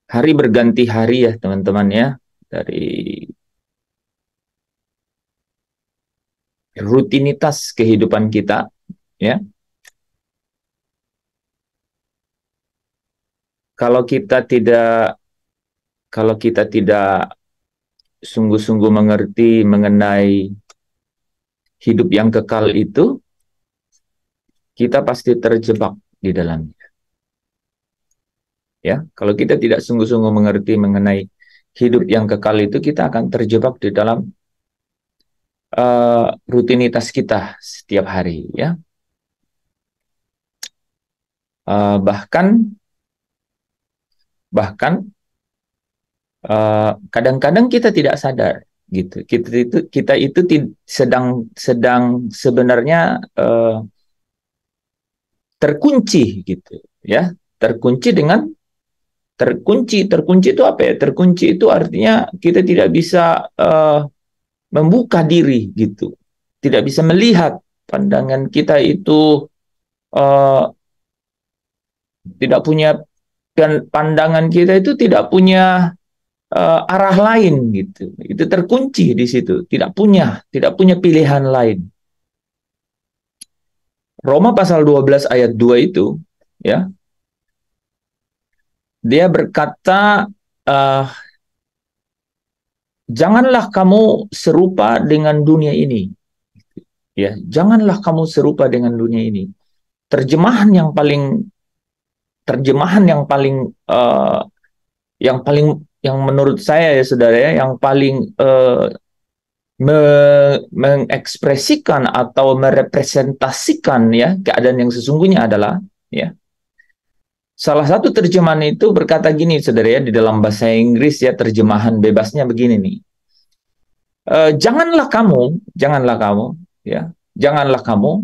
Hari berganti hari ya teman-teman ya. Dari rutinitas kehidupan kita ya. Kalau kita tidak kalau kita tidak sungguh-sungguh mengerti mengenai hidup yang kekal itu, kita pasti terjebak di dalamnya. Ya, kalau kita tidak sungguh-sungguh mengerti mengenai hidup yang kekal itu, kita akan terjebak di dalam rutinitas kita setiap hari. Ya, bahkan bahkan kadang-kadang kita tidak sadar gitu. Kita itu sedang sedang sebenarnya terkunci gitu ya. Terkunci itu apa ya? Terkunci itu artinya kita tidak bisa membuka diri gitu. Tidak bisa melihat pandangan kita itu uh, tidak punya pandangan kita itu tidak punya arah lain gitu. Itu terkunci di situ, tidak punya pilihan lain. Roma pasal 12 ayat 2 itu ya, dia berkata uh, janganlah kamu serupa dengan dunia ini. Ya, janganlah kamu serupa dengan dunia ini. Terjemahan yang paling terjemahan yang paling yang menurut saya ya saudara ya, yang paling mengekspresikan atau merepresentasikan ya keadaan yang sesungguhnya adalah ya, salah satu terjemahan itu berkata gini saudara ya, di dalam bahasa Inggris ya, terjemahan bebasnya begini nih. Janganlah kamu ya, janganlah kamu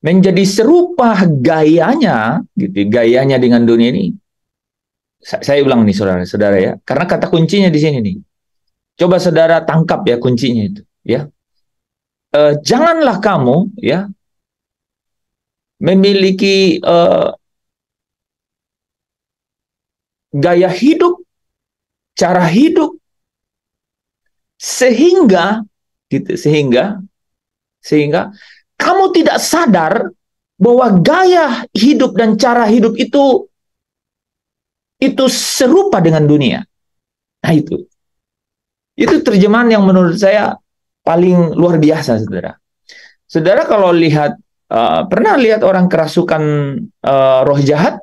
menjadi serupa gayanya gitu, gayanya dengan dunia ini. Saya ulang nih saudara-saudara ya, karena kata kuncinya di sini nih. Coba saudara tangkap ya kuncinya itu ya. Janganlah kamu ya memiliki gaya hidup, cara hidup sehingga gitu, sehingga kamu tidak sadar bahwa gaya hidup dan cara hidup itu serupa dengan dunia. Nah, itu terjemahan yang menurut saya paling luar biasa, saudara. Saudara kalau lihat pernah lihat orang kerasukan roh jahat?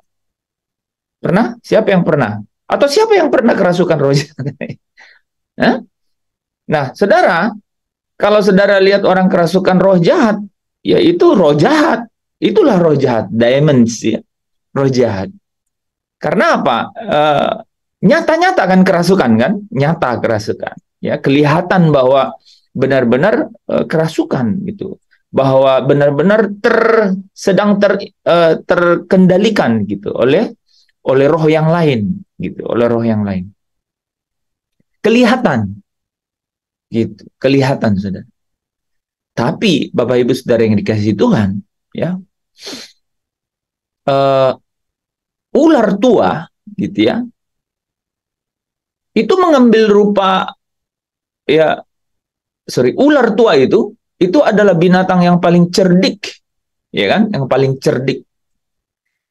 Pernah? Siapa yang pernah? Atau siapa yang pernah kerasukan roh jahat? Nah, saudara, kalau saudara lihat orang kerasukan roh jahat, ya itu roh jahat. Itulah roh jahat, demons ya, roh jahat. Karena apa? Nyata-nyata kan kerasukan kan? Nyata kerasukan. Ya, kelihatan bahwa benar-benar kerasukan gitu. Bahwa benar-benar sedang terkendalikan gitu oleh roh yang lain gitu, oleh roh yang lain. Kelihatan gitu, kelihatan sudah. Tapi Bapak Ibu Saudara yang dikasihi Tuhan, ya, uh, ular tua gitu ya, itu mengambil rupa ya, ular tua itu adalah binatang yang paling cerdik, ya kan, yang paling cerdik.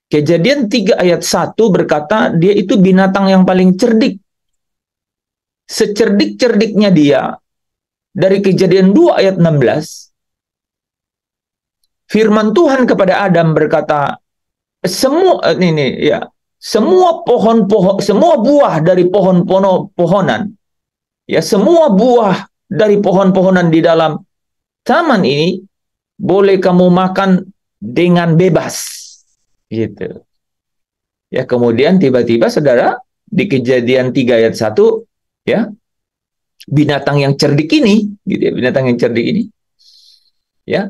Kejadian 3 ayat 1 berkata dia itu binatang yang paling cerdik. Secerdik-cerdiknya dia, dari Kejadian 2 ayat 16, firman Tuhan kepada Adam berkata, semua pohon-pohon, semua buah dari pohon-pohonan, ya, semua buah dari pohon-pohonan di dalam taman ini boleh kamu makan dengan bebas. Gitu. Ya, kemudian tiba-tiba saudara di Kejadian 3 ayat 1 ya, binatang yang cerdik ini, gitu ya, binatang yang cerdik ini ya,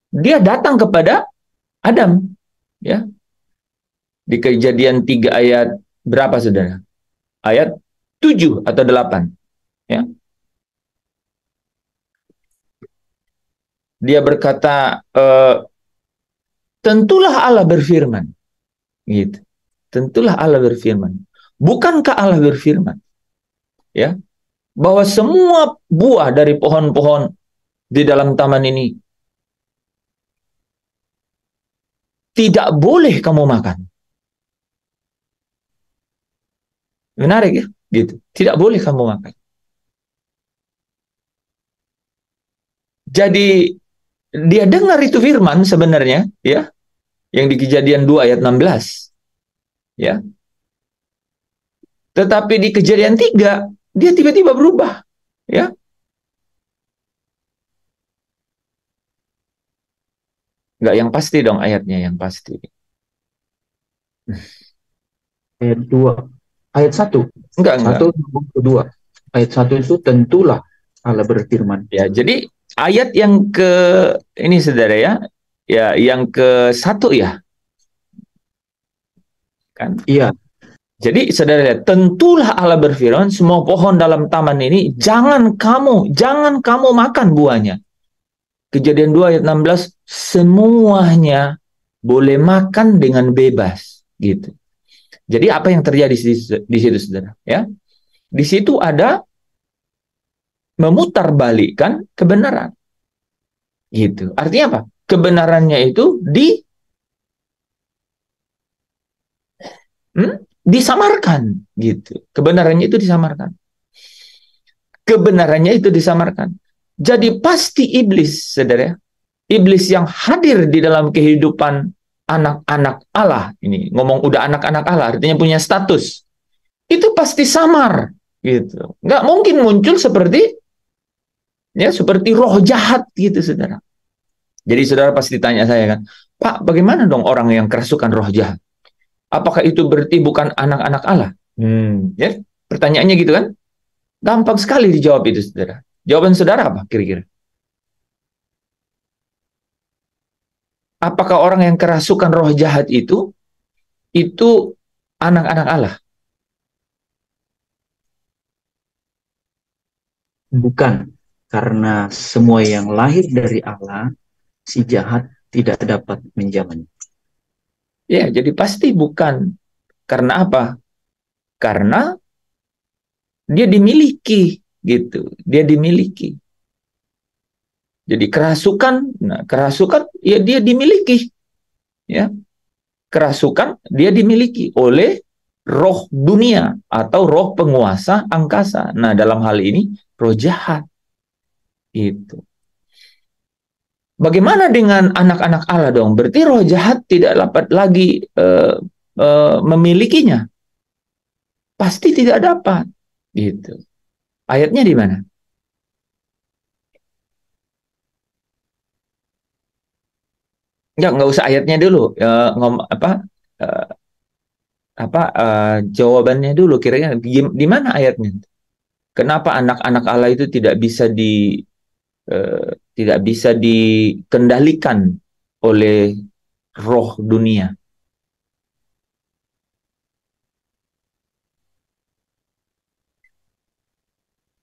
dia datang kepada Adam ya. Di Kejadian 3 ayat berapa saudara? Ayat 7 atau 8 ya. Dia berkata, tentulah Allah berfirman gitu. tentulah Allah berfirman. Bukankah Allah berfirman, ya, bahwa semua buah dari pohon-pohon di dalam taman ini tidak boleh kamu makan. Menarik ya, gitu. Tidak boleh kamu makan. Jadi dia dengar itu firman sebenarnya, ya, yang di Kejadian 2 ayat 16, ya. Tetapi di Kejadian 3 dia tiba-tiba berubah, ya. Enggak yang pasti dong ayatnya yang pasti. Ayat 2. Ayat 1. Enggak. 1 kedua. Ayat 1 itu tentulah Allah berfirman. Ya, jadi ayat yang ke ini saudara ya, ya yang ke 1 ya, kan? Iya. Jadi saudara lihat, tentulah Allah berfirman, semua pohon dalam taman ini jangan kamu makan buahnya. Kejadian 2 ayat 16, semuanya boleh makan dengan bebas, gitu. Jadi apa yang terjadi di situ saudara? Ya, di situ ada memutarbalikkan kebenaran, gitu. Artinya apa? Kebenarannya itu disamarkan, gitu. Kebenarannya itu disamarkan. Kebenarannya itu disamarkan. Jadi pasti iblis, saudara, iblis yang hadir di dalam kehidupan anak-anak Allah, ini ngomong udah anak-anak Allah, artinya punya status, itu pasti samar, gitu. Nggak mungkin muncul seperti roh jahat, gitu, saudara. Jadi saudara pasti tanya saya kan, Pak, bagaimana dong orang yang kerasukan roh jahat? Apakah itu berarti bukan anak-anak Allah? Ya, pertanyaannya gitu kan? Gampang sekali dijawab itu, saudara. Jawaban saudara apa kira-kira? Apakah orang yang kerasukan roh jahat itu anak-anak Allah? Bukan. Karena semua yang lahir dari Allah, si jahat tidak dapat menjaman. Ya, jadi pasti bukan. Karena apa? Karena dia dimiliki, gitu. Dia dimiliki. Jadi kerasukan ya dia dimiliki, ya. Kerasukan dia dimiliki oleh roh dunia atau roh penguasa angkasa. Nah, dalam hal ini roh jahat itu. Bagaimana dengan anak-anak Allah dong? Berarti roh jahat tidak dapat lagi memilikinya. Pasti tidak dapat, gitu. Ayatnya di mana? Nggak usah ayatnya dulu. Jawabannya dulu. Kira-kira di mana ayatnya? Kenapa anak-anak Allah itu eh, tidak bisa dikendalikan oleh roh dunia?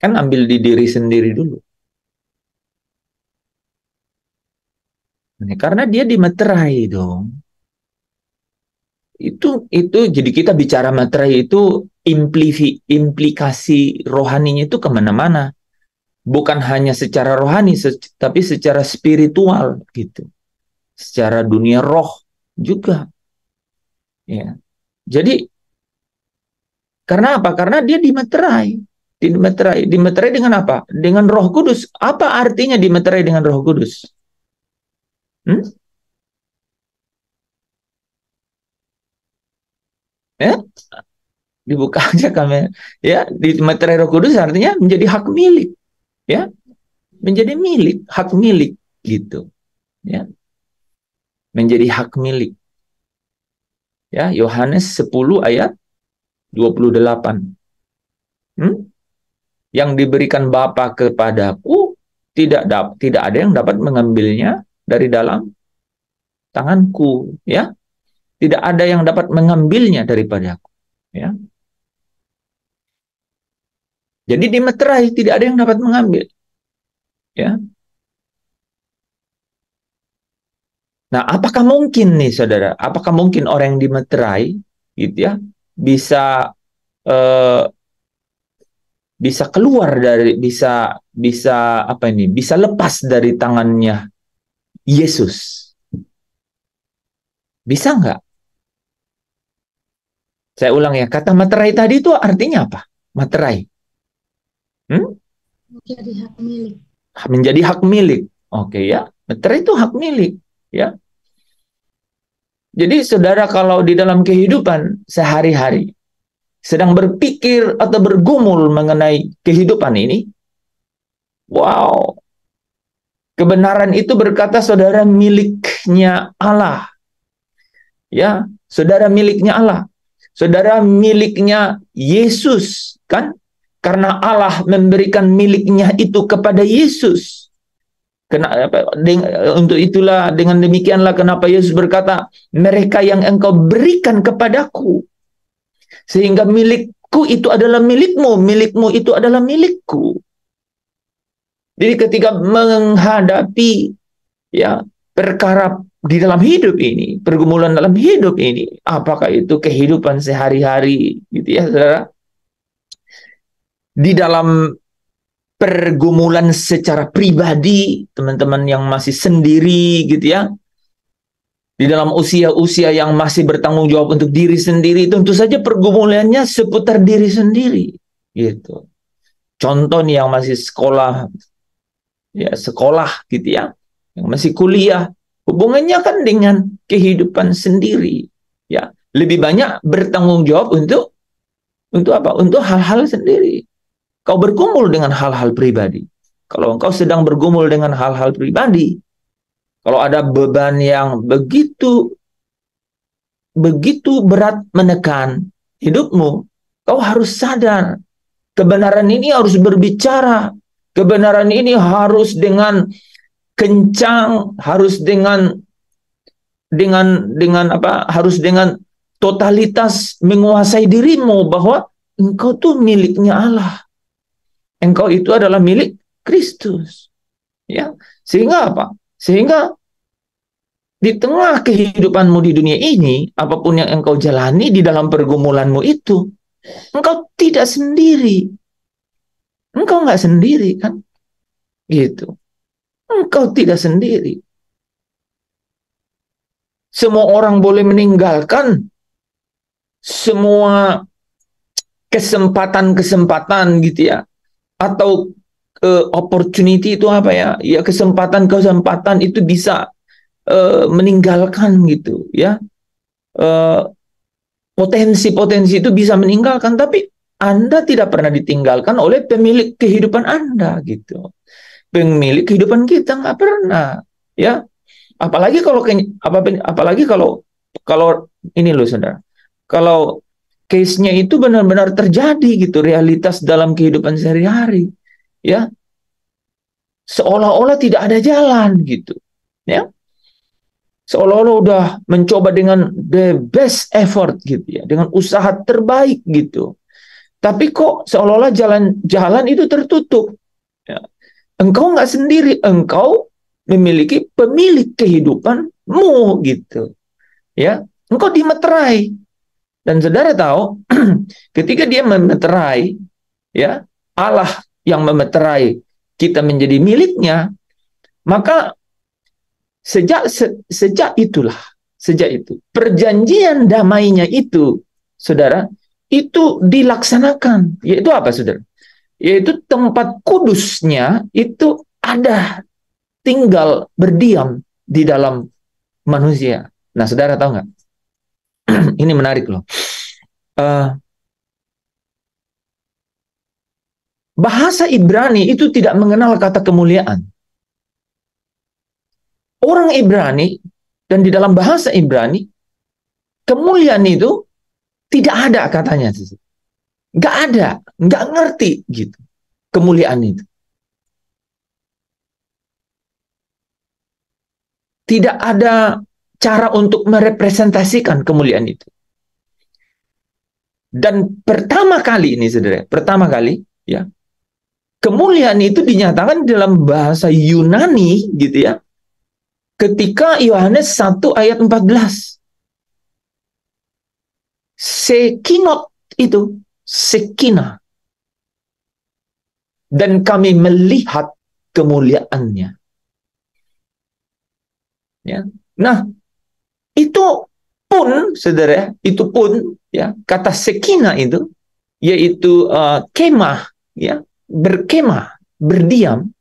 Kan ambil di diri sendiri dulu. Karena dia dimeterai dong. Itu jadi kita bicara materai itu implikasi rohaninya itu kemana-mana. Bukan hanya secara rohani, tapi secara spiritual gitu. Secara dunia roh juga. Ya. Jadi karena apa? Karena dia dimeterai. Dimeterai dengan apa? Dengan Roh Kudus. Apa artinya dimeterai dengan Roh Kudus? Ya, dibuka aja kamera. Ya, dimeterai Roh Kudus artinya menjadi hak milik. Ya, menjadi milik, hak milik gitu. Ya, menjadi hak milik. Ya, Yohanes 10 ayat 28. Yang diberikan Bapa kepadaku tidak ada yang dapat mengambilnya dari dalam tanganku, ya. Tidak ada yang dapat mengambilnya daripadaku, ya. Jadi dimeterai, tidak ada yang dapat mengambil, ya. Nah, apakah mungkin nih, saudara? Apakah mungkin orang yang dimeterai gitu ya, bisa eh, bisa keluar dari bisa apa ini? Bisa lepas dari tangannya Yesus. Bisa nggak? Saya ulang ya, kata materai tadi itu artinya apa? Materai. Hmm? Menjadi hak milik. Menjadi hak milik. Oke ya, materai itu hak milik. Ya. Jadi saudara kalau di dalam kehidupan sehari-hari sedang berpikir atau bergumul mengenai kehidupan ini, wow, kebenaran itu berkata saudara miliknya Allah. Ya, saudara miliknya Allah. Saudara miliknya Yesus, kan? Karena Allah memberikan miliknya itu kepada Yesus. Untuk itulah, dengan demikianlah kenapa Yesus berkata, mereka yang engkau berikan kepadaku, sehingga milikku itu adalah milikmu, milikmu itu adalah milikku. Jadi ketika menghadapi ya perkara di dalam hidup ini, pergumulan dalam hidup ini, apakah itu kehidupan sehari-hari gitu ya saudara, di dalam pergumulan secara pribadi, teman-teman yang masih sendiri gitu ya, di dalam usia-usia yang masih bertanggung jawab untuk diri sendiri, tentu saja pergumulannya seputar diri sendiri gitu. Contoh nih yang masih sekolah ya, sekolah gitu ya, yang masih kuliah, hubungannya kan dengan kehidupan sendiri ya, lebih banyak bertanggung jawab untuk apa? Untuk hal-hal sendiri. Kau bergumul dengan hal-hal pribadi. Kalau engkau sedang bergumul dengan hal-hal pribadi, kalau ada beban yang begitu berat menekan hidupmu, kau harus sadar kebenaran ini harus berbicara. Kebenaran ini harus dengan kencang, harus dengan apa? Harus dengan totalitas menguasai dirimu bahwa engkau tuh miliknya Allah. Engkau itu adalah milik Kristus. Ya, sehingga apa? Sehingga di tengah kehidupanmu di dunia ini, apapun yang engkau jalani di dalam pergumulanmu itu, engkau tidak sendiri. Engkau nggak sendiri kan? Gitu. Engkau tidak sendiri. Semua orang boleh meninggalkan semua kesempatan-kesempatan gitu ya, atau opportunity itu apa ya? Ya kesempatan-kesempatan itu bisa meninggalkan gitu ya. Potensi-potensi itu bisa meninggalkan, tapi Anda tidak pernah ditinggalkan oleh pemilik kehidupan Anda gitu. Pemilik kehidupan kita nggak pernah ya. Apalagi kalau ini loh saudara. Kalau case-nya itu benar-benar terjadi gitu, realitas dalam kehidupan sehari-hari ya, seolah-olah tidak ada jalan gitu ya, seolah-olah udah mencoba dengan the best effort gitu ya, dengan usaha terbaik gitu, tapi kok seolah-olah jalan itu tertutup ya. Engkau nggak sendiri, engkau memiliki pemilik kehidupanmu gitu ya, engkau dimeterai. Dan saudara tahu, ketika dia memeterai, ya Allah yang memeterai kita menjadi miliknya, maka sejak itu perjanjian damainya itu, saudara, itu dilaksanakan. Yaitu apa, saudara? Yaitu tempat kudusnya itu ada, tinggal berdiam di dalam manusia. Nah, saudara tahu nggak? Ini menarik loh. Bahasa Ibrani itu tidak mengenal kata kemuliaan. Orang Ibrani, dan di dalam bahasa Ibrani, kemuliaan itu tidak ada katanya. Nggak ada, nggak ngerti gitu kemuliaan itu. Tidak ada cara untuk merepresentasikan kemuliaan itu. Dan pertama kali ini, saudara, pertama kali, ya, kemuliaan itu dinyatakan dalam bahasa Yunani, gitu ya, ketika Yohanes 1 ayat 14. Sekinot itu, sekinah. Dan kami melihat kemuliaannya. Ya. Nah, itu pun, saudara, itu pun, ya, kata sekinah itu, yaitu kemah, ya, berkemah, berdiam.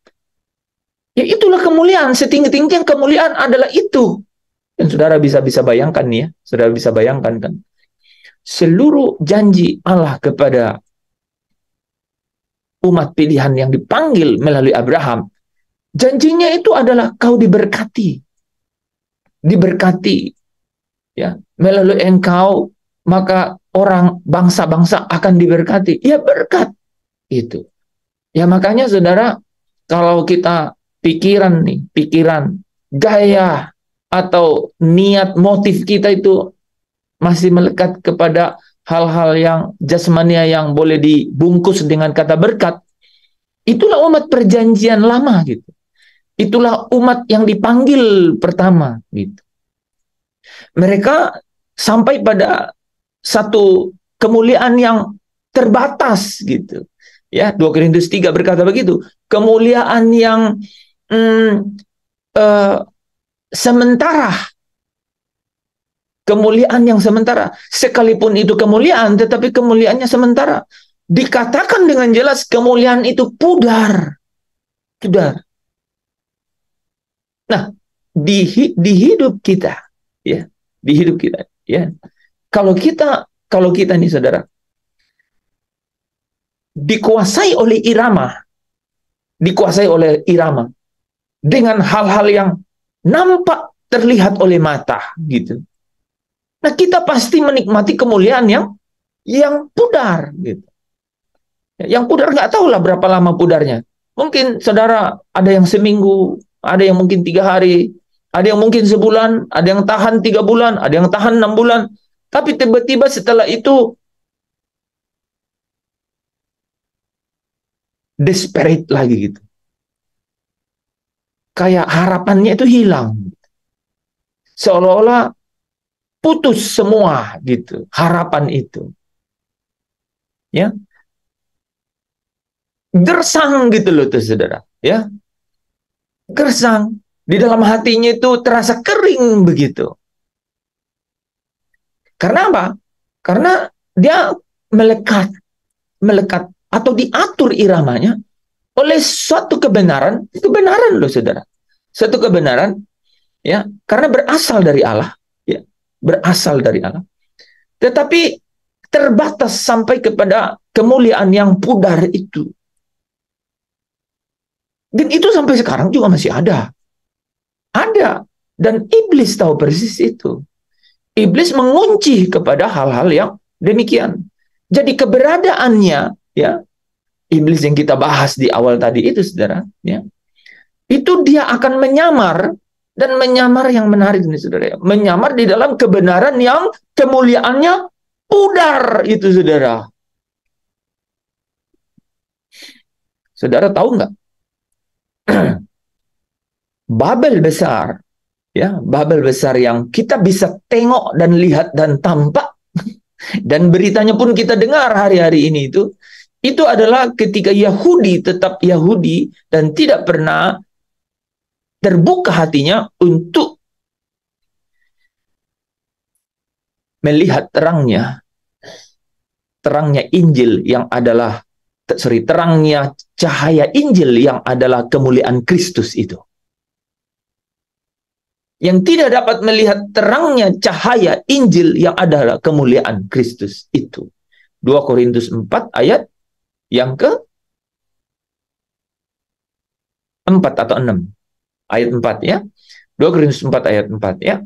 Ya itulah kemuliaan, setinggi-tinggi yang kemuliaan adalah itu. Dan saudara bisa bayangkan nih ya, saudara bisa bayangkan kan, seluruh janji Allah kepada umat pilihan yang dipanggil melalui Abraham, janjinya itu adalah kau diberkati, ya, melalui engkau maka orang bangsa-bangsa akan diberkati. Ya berkat itu. Ya makanya saudara, kalau kita pikiran, gaya atau niat motif kita itu masih melekat kepada hal-hal yang jasmania yang boleh dibungkus dengan kata berkat, itulah umat perjanjian lama gitu. Itulah umat yang dipanggil pertama gitu. Mereka sampai pada satu kemuliaan yang terbatas gitu. Ya, 2 Korintus 3 berkata begitu. Kemuliaan yang sementara. Kemuliaan yang sementara. Sekalipun itu kemuliaan, tetapi kemuliaannya sementara. Dikatakan dengan jelas kemuliaan itu pudar. Pudar. Nah, di hidup kita, ya, di hidup kita, ya. Kalau kita nih saudara, dikuasai oleh irama dengan hal-hal yang nampak terlihat oleh mata gitu. Nah, kita pasti menikmati kemuliaan yang pudar gitu. Yang pudar nggak tahu lah berapa lama pudarnya. Mungkin saudara ada yang seminggu, ada yang mungkin 3 hari, ada yang mungkin sebulan, ada yang tahan 3 bulan, ada yang tahan 6 bulan. Tapi tiba-tiba setelah itu desperate lagi gitu. Kayak harapannya itu hilang. Seolah-olah putus semua gitu harapan itu. Ya. Gersang gitu loh tuh saudara, ya. Gersang. Di dalam hatinya itu terasa kering begitu. Karena apa? Karena dia melekat atau diatur iramanya oleh suatu kebenaran loh saudara. Suatu kebenaran, ya, karena berasal dari Allah, ya, berasal dari Allah. Tetapi terbatas sampai kepada kemuliaan yang pudar itu. Dan itu sampai sekarang juga masih ada. Ada. Dan iblis tahu persis itu. Iblis mengunci kepada hal-hal yang demikian. Jadi keberadaannya, ya, iblis yang kita bahas di awal tadi itu, saudara, ya, itu dia akan menyamar, dan menyamar yang menarik ini, saudara, ya, menyamar di dalam kebenaran yang kemuliaannya pudar itu, saudara. Saudara tahu nggak? Babel besar, ya, Babel besar yang kita bisa tengok dan lihat dan tampak, dan beritanya pun kita dengar hari-hari ini itu adalah ketika Yahudi tetap Yahudi dan tidak pernah terbuka hatinya untuk melihat terangnya Injil yang adalah, terangnya cahaya Injil yang adalah kemuliaan Kristus itu. Yang tidak dapat melihat terangnya cahaya Injil yang adalah kemuliaan Kristus itu. 2 Korintus 4 ayat yang ke 4 atau 6. Ayat 4 ya. 2 Korintus 4 ayat 4 ya.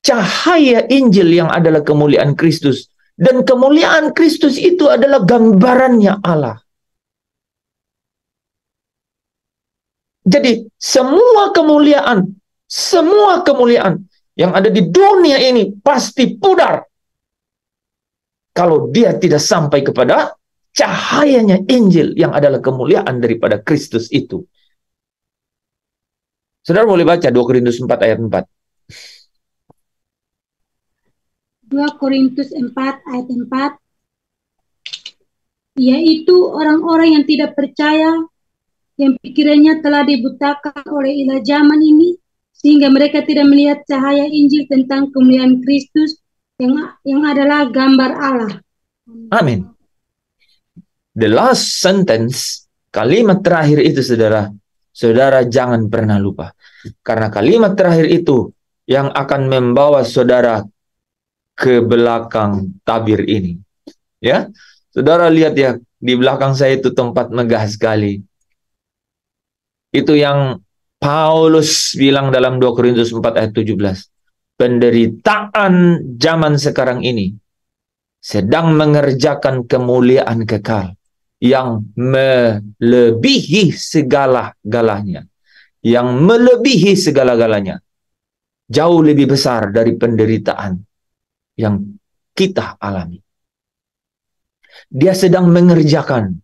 Cahaya Injil yang adalah kemuliaan Kristus. Dan kemuliaan Kristus itu adalah gambarannya Allah. Jadi semua kemuliaan yang ada di dunia ini pasti pudar kalau dia tidak sampai kepada cahayanya Injil yang adalah kemuliaan daripada Kristus itu. Saudara boleh baca 2 Korintus 4 ayat 4. 2 Korintus 4 ayat 4, yaitu orang-orang yang tidak percaya, yang pikirannya telah dibutakan oleh ilah zaman ini, sehingga mereka tidak melihat cahaya Injil tentang kemuliaan Kristus yang adalah gambar Allah. Amin. The last sentence, kalimat terakhir itu saudara jangan pernah lupa. Karena kalimat terakhir itu yang akan membawa saudara ke belakang tabir ini. Ya, saudara lihat ya, di belakang saya itu tempat megah sekali. Itu yang Paulus bilang dalam 2 Korintus 4 ayat 17. Penderitaan zaman sekarang ini sedang mengerjakan kemuliaan kekal yang melebihi segala-galanya. Yang melebihi segala-galanya. Jauh lebih besar dari penderitaan yang kita alami. Dia sedang mengerjakan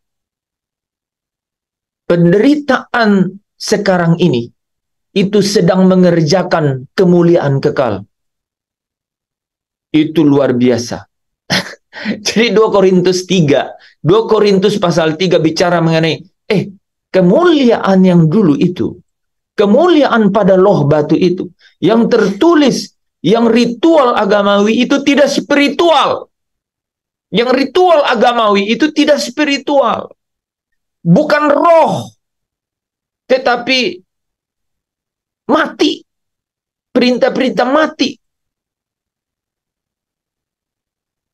penderitaan sekarang ini, itu sedang mengerjakan kemuliaan kekal. Itu luar biasa. Jadi 2 Korintus pasal 3 bicara mengenai kemuliaan yang dulu itu, kemuliaan pada loh batu itu, yang tertulis, yang ritual agamawi itu tidak spiritual. Yang ritual agamawi itu tidak spiritual. Bukan roh, tetapi mati. Perintah-perintah mati.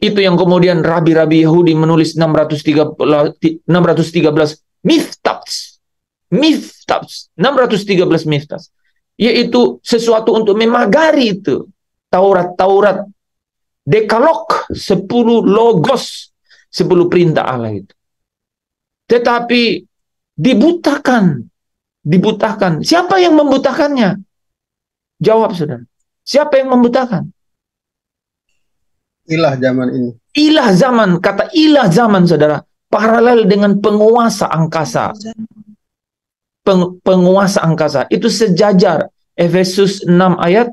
Itu yang kemudian rabi-rabi Yahudi menulis 613 miftats. 613 miftats. Yaitu sesuatu untuk memagari itu. Taurat. Dekalog, 10 logos, 10 perintah Allah itu. Tetapi dibutakan. Siapa yang membutakannya? Jawab saudara. Siapa yang membutakan? Ilah zaman ini. Ilah zaman, kata ilah zaman saudara, paralel dengan penguasa angkasa. Penguasa angkasa itu sejajar. Efesus 6 ayat,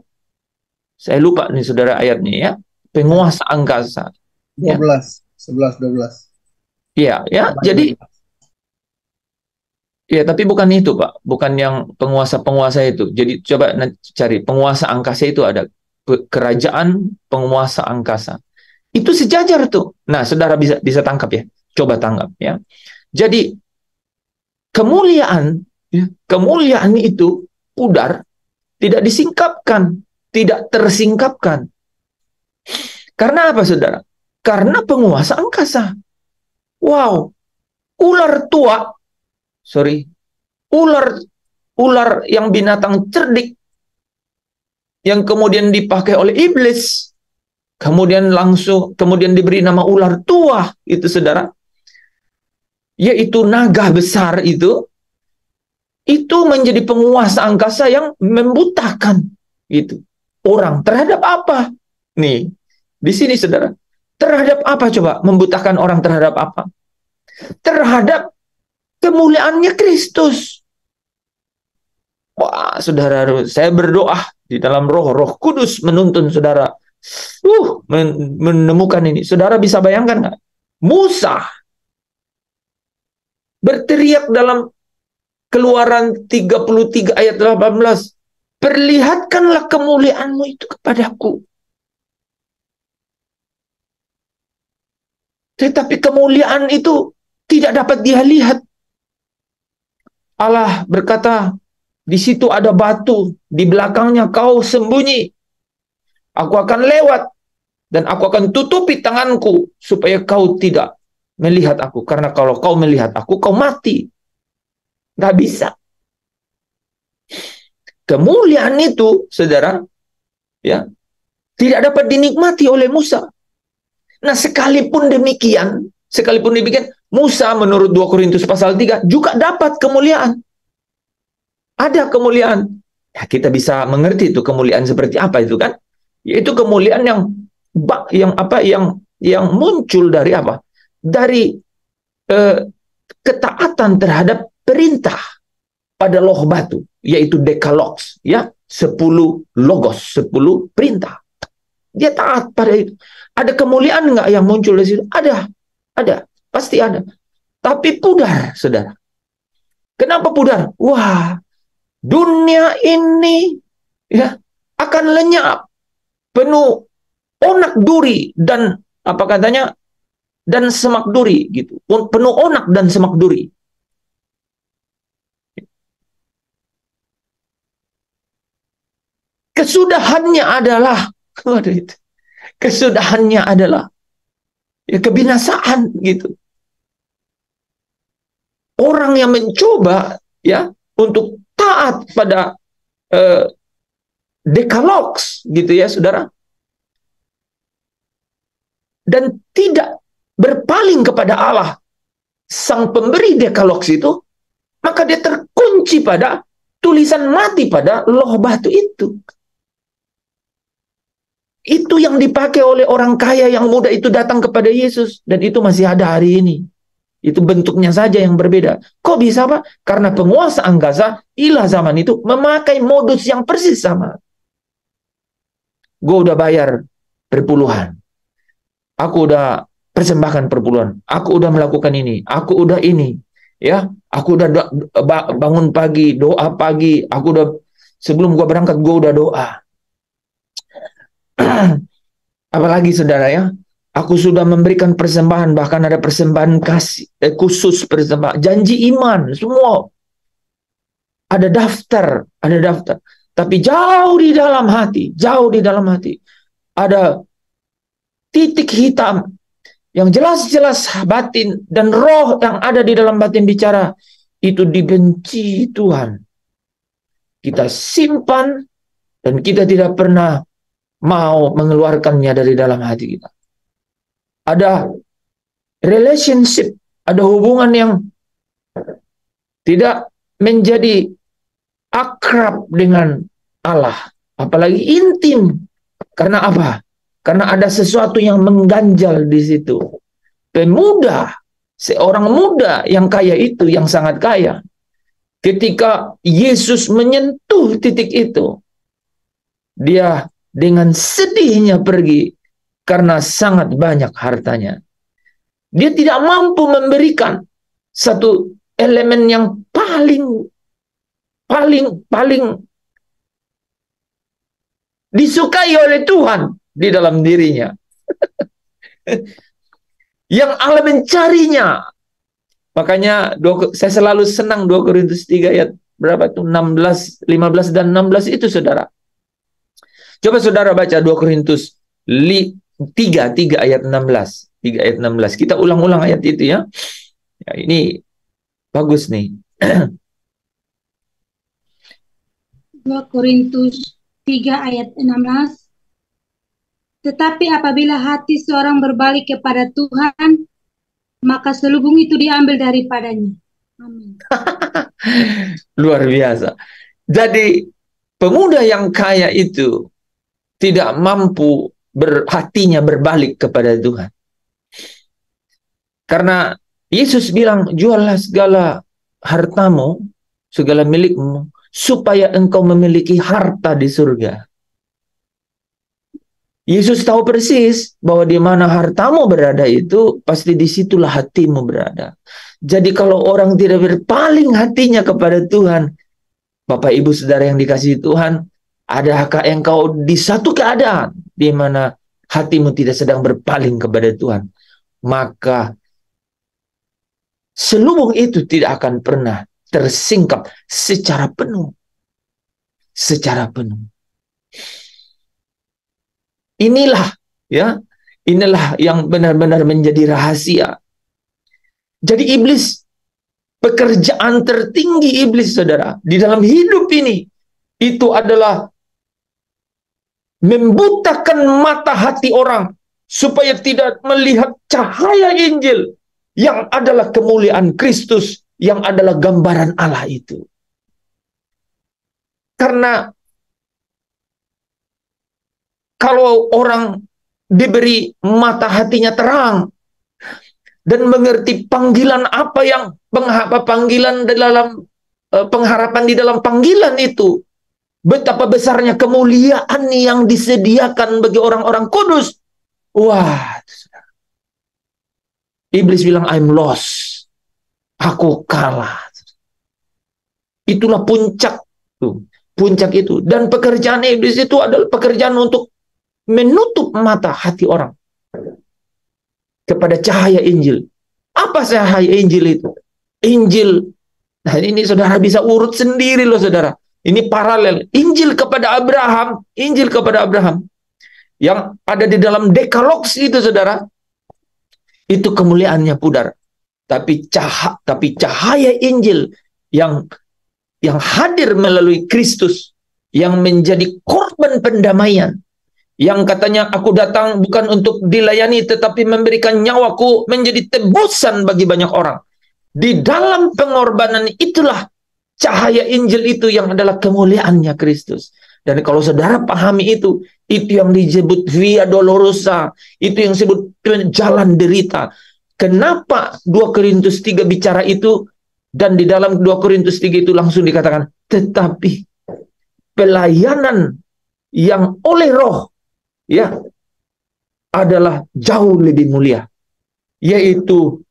saya lupa nih saudara ayatnya ya. Penguasa angkasa. 12, 11, 12. Iya, ya. Jadi ya, tapi bukan itu, Pak. Bukan yang penguasa-penguasa itu. Jadi coba cari penguasa angkasa itu ada kerajaan penguasa angkasa. Itu sejajar tuh. Nah, saudara bisa tangkap ya. Coba tangkap ya. Jadi kemuliaan itu pudar, tidak disingkapkan, tidak tersingkapkan. Karena apa, saudara? Karena penguasa angkasa. Wow, ular yang binatang cerdik, yang kemudian dipakai oleh iblis, kemudian diberi nama ular tua, itu saudara, yaitu naga besar itu menjadi penguasa angkasa yang membutakan itu orang terhadap apa? Nih, di sini saudara, terhadap apa coba? Membutakan orang terhadap apa? Terhadap kemuliaannya Kristus. Wah, saudara, saya berdoa di dalam Roh Kudus menuntun saudara menemukan ini. Saudara bisa bayangkan nggak? Musa berteriak dalam Keluaran 33 ayat 18, perlihatkanlah kemuliaanmu itu kepadaku. Tetapi kemuliaan itu tidak dapat dia lihat. Allah berkata, di situ ada batu, di belakangnya kau sembunyi. Aku akan lewat, dan aku akan tutupi tanganku, supaya kau tidak melihat aku. Karena kalau kau melihat aku, kau mati. Nggak bisa. Kemuliaan itu, saudara, ya, tidak dapat dinikmati oleh Musa. Nah, sekalipun demikian, Musa menurut 2 Korintus pasal 3 juga dapat kemuliaan. Ada kemuliaan. Ya, kita bisa mengerti itu kemuliaan seperti apa itu kan? Yaitu kemuliaan yang muncul dari apa? Dari ketaatan terhadap perintah pada loh batu, yaitu dekalogs, ya, 10 logos, 10 perintah. Dia taat pada itu. Ada kemuliaan nggak yang muncul di situ? Ada, pasti ada. Tapi pudar, saudara. Kenapa pudar? Wah, dunia ini ya akan lenyap, penuh onak duri dan apa katanya, dan semak duri gitu. Penuh onak dan semak duri. Kesudahannya adalah ya kebinasaan gitu. Orang yang mencoba ya untuk taat pada dekalogs gitu ya, saudara, dan tidak berpaling kepada Allah, sang pemberi dekalogs itu, maka dia terkunci pada tulisan mati pada loh batu itu. Itu yang dipakai oleh orang kaya yang muda itu datang kepada Yesus, dan itu masih ada hari ini. Itu bentuknya saja yang berbeda. Kok bisa, Pak? Karena penguasa angkasa, ilah zaman itu memakai modus yang persis sama. Gue udah bayar perpuluhan. Aku udah persembahkan perpuluhan. Aku udah melakukan ini. Aku udah ini. Ya, aku udah bangun pagi, doa pagi. Aku udah, sebelum gue berangkat, gue udah doa. Apalagi, saudara ya, aku sudah memberikan persembahan, bahkan ada persembahan kasih, khusus persembahan, janji iman, semua. Ada daftar. Tapi jauh di dalam hati, ada titik hitam yang jelas-jelas batin dan roh yang ada di dalam batin bicara, itu dibenci Tuhan. Kita simpan dan kita tidak pernah mau mengeluarkannya dari dalam hati kita. Ada relationship, ada hubungan yang tidak menjadi akrab dengan Allah, apalagi intim. Karena apa? Karena ada sesuatu yang mengganjal di situ. Seorang muda yang kaya itu, yang sangat kaya, ketika Yesus menyentuh titik itu, dia dengan sedihnya pergi karena sangat banyak hartanya. Dia tidak mampu memberikan satu elemen yang paling disukai oleh Tuhan di dalam dirinya. Yang Allah mencarinya. Makanya saya selalu senang 2 Korintus 3 ayat berapa itu? 16, 15 dan 16 itu, saudara. Coba saudara baca 2 Korintus 3 ayat 16. 3 ayat 16. Kita ulang-ulang ayat itu ya. Ya, ini bagus nih. 2 Korintus 3 ayat 16. Tetapi apabila hati seorang berbalik kepada Tuhan, maka selubung itu diambil daripadanya. Amin. Luar biasa. Jadi pemuda yang kaya itu tidak mampu hatinya berbalik kepada Tuhan. Karena Yesus bilang, juallah segala hartamu, segala milikmu, supaya engkau memiliki harta di surga. Yesus tahu persis bahwa di mana hartamu berada itu, pasti disitulah hatimu berada. Jadi kalau orang tidak berpaling hatinya kepada Tuhan, Bapak Ibu Saudara yang dikasihi Tuhan, adakah engkau di satu keadaan di mana hatimu tidak sedang berpaling kepada Tuhan, maka selubung itu tidak akan pernah tersingkap secara penuh. Secara penuh. Inilah yang benar-benar menjadi rahasia. Jadi iblis, pekerjaan tertinggi iblis, saudara, di dalam hidup ini, itu adalah membutakan mata hati orang supaya tidak melihat cahaya Injil yang adalah kemuliaan Kristus, yang adalah gambaran Allah itu. Karena kalau orang diberi mata hatinya terang dan mengerti panggilan apa yang panggilan dalam pengharapan di dalam panggilan itu betapa besarnya kemuliaan yang disediakan bagi orang-orang kudus. Wah, iblis bilang, I'm lost. Aku kalah. Itulah puncak. Puncak itu. Dan pekerjaan iblis itu adalah pekerjaan untuk menutup mata hati orang kepada cahaya Injil. Apa cahaya Injil itu? Injil. Nah, ini saudara bisa urut sendiri loh, saudara. Ini paralel. Injil kepada Abraham. Injil kepada Abraham. Yang ada di dalam Dekalogs itu, saudara. Itu kemuliaannya pudar. Tapi cahaya Injil yang hadir melalui Kristus, yang menjadi korban pendamaian, yang katanya aku datang bukan untuk dilayani tetapi memberikan nyawaku menjadi tebusan bagi banyak orang. Di dalam pengorbanan itulah cahaya Injil itu yang adalah kemuliaannya Kristus. Dan kalau saudara pahami itu yang disebut via dolorosa, itu yang disebut jalan derita. Kenapa 2 Korintus 3 bicara itu, dan di dalam 2 Korintus 3 itu langsung dikatakan, tetapi pelayanan yang oleh roh ya adalah jauh lebih mulia, yaitu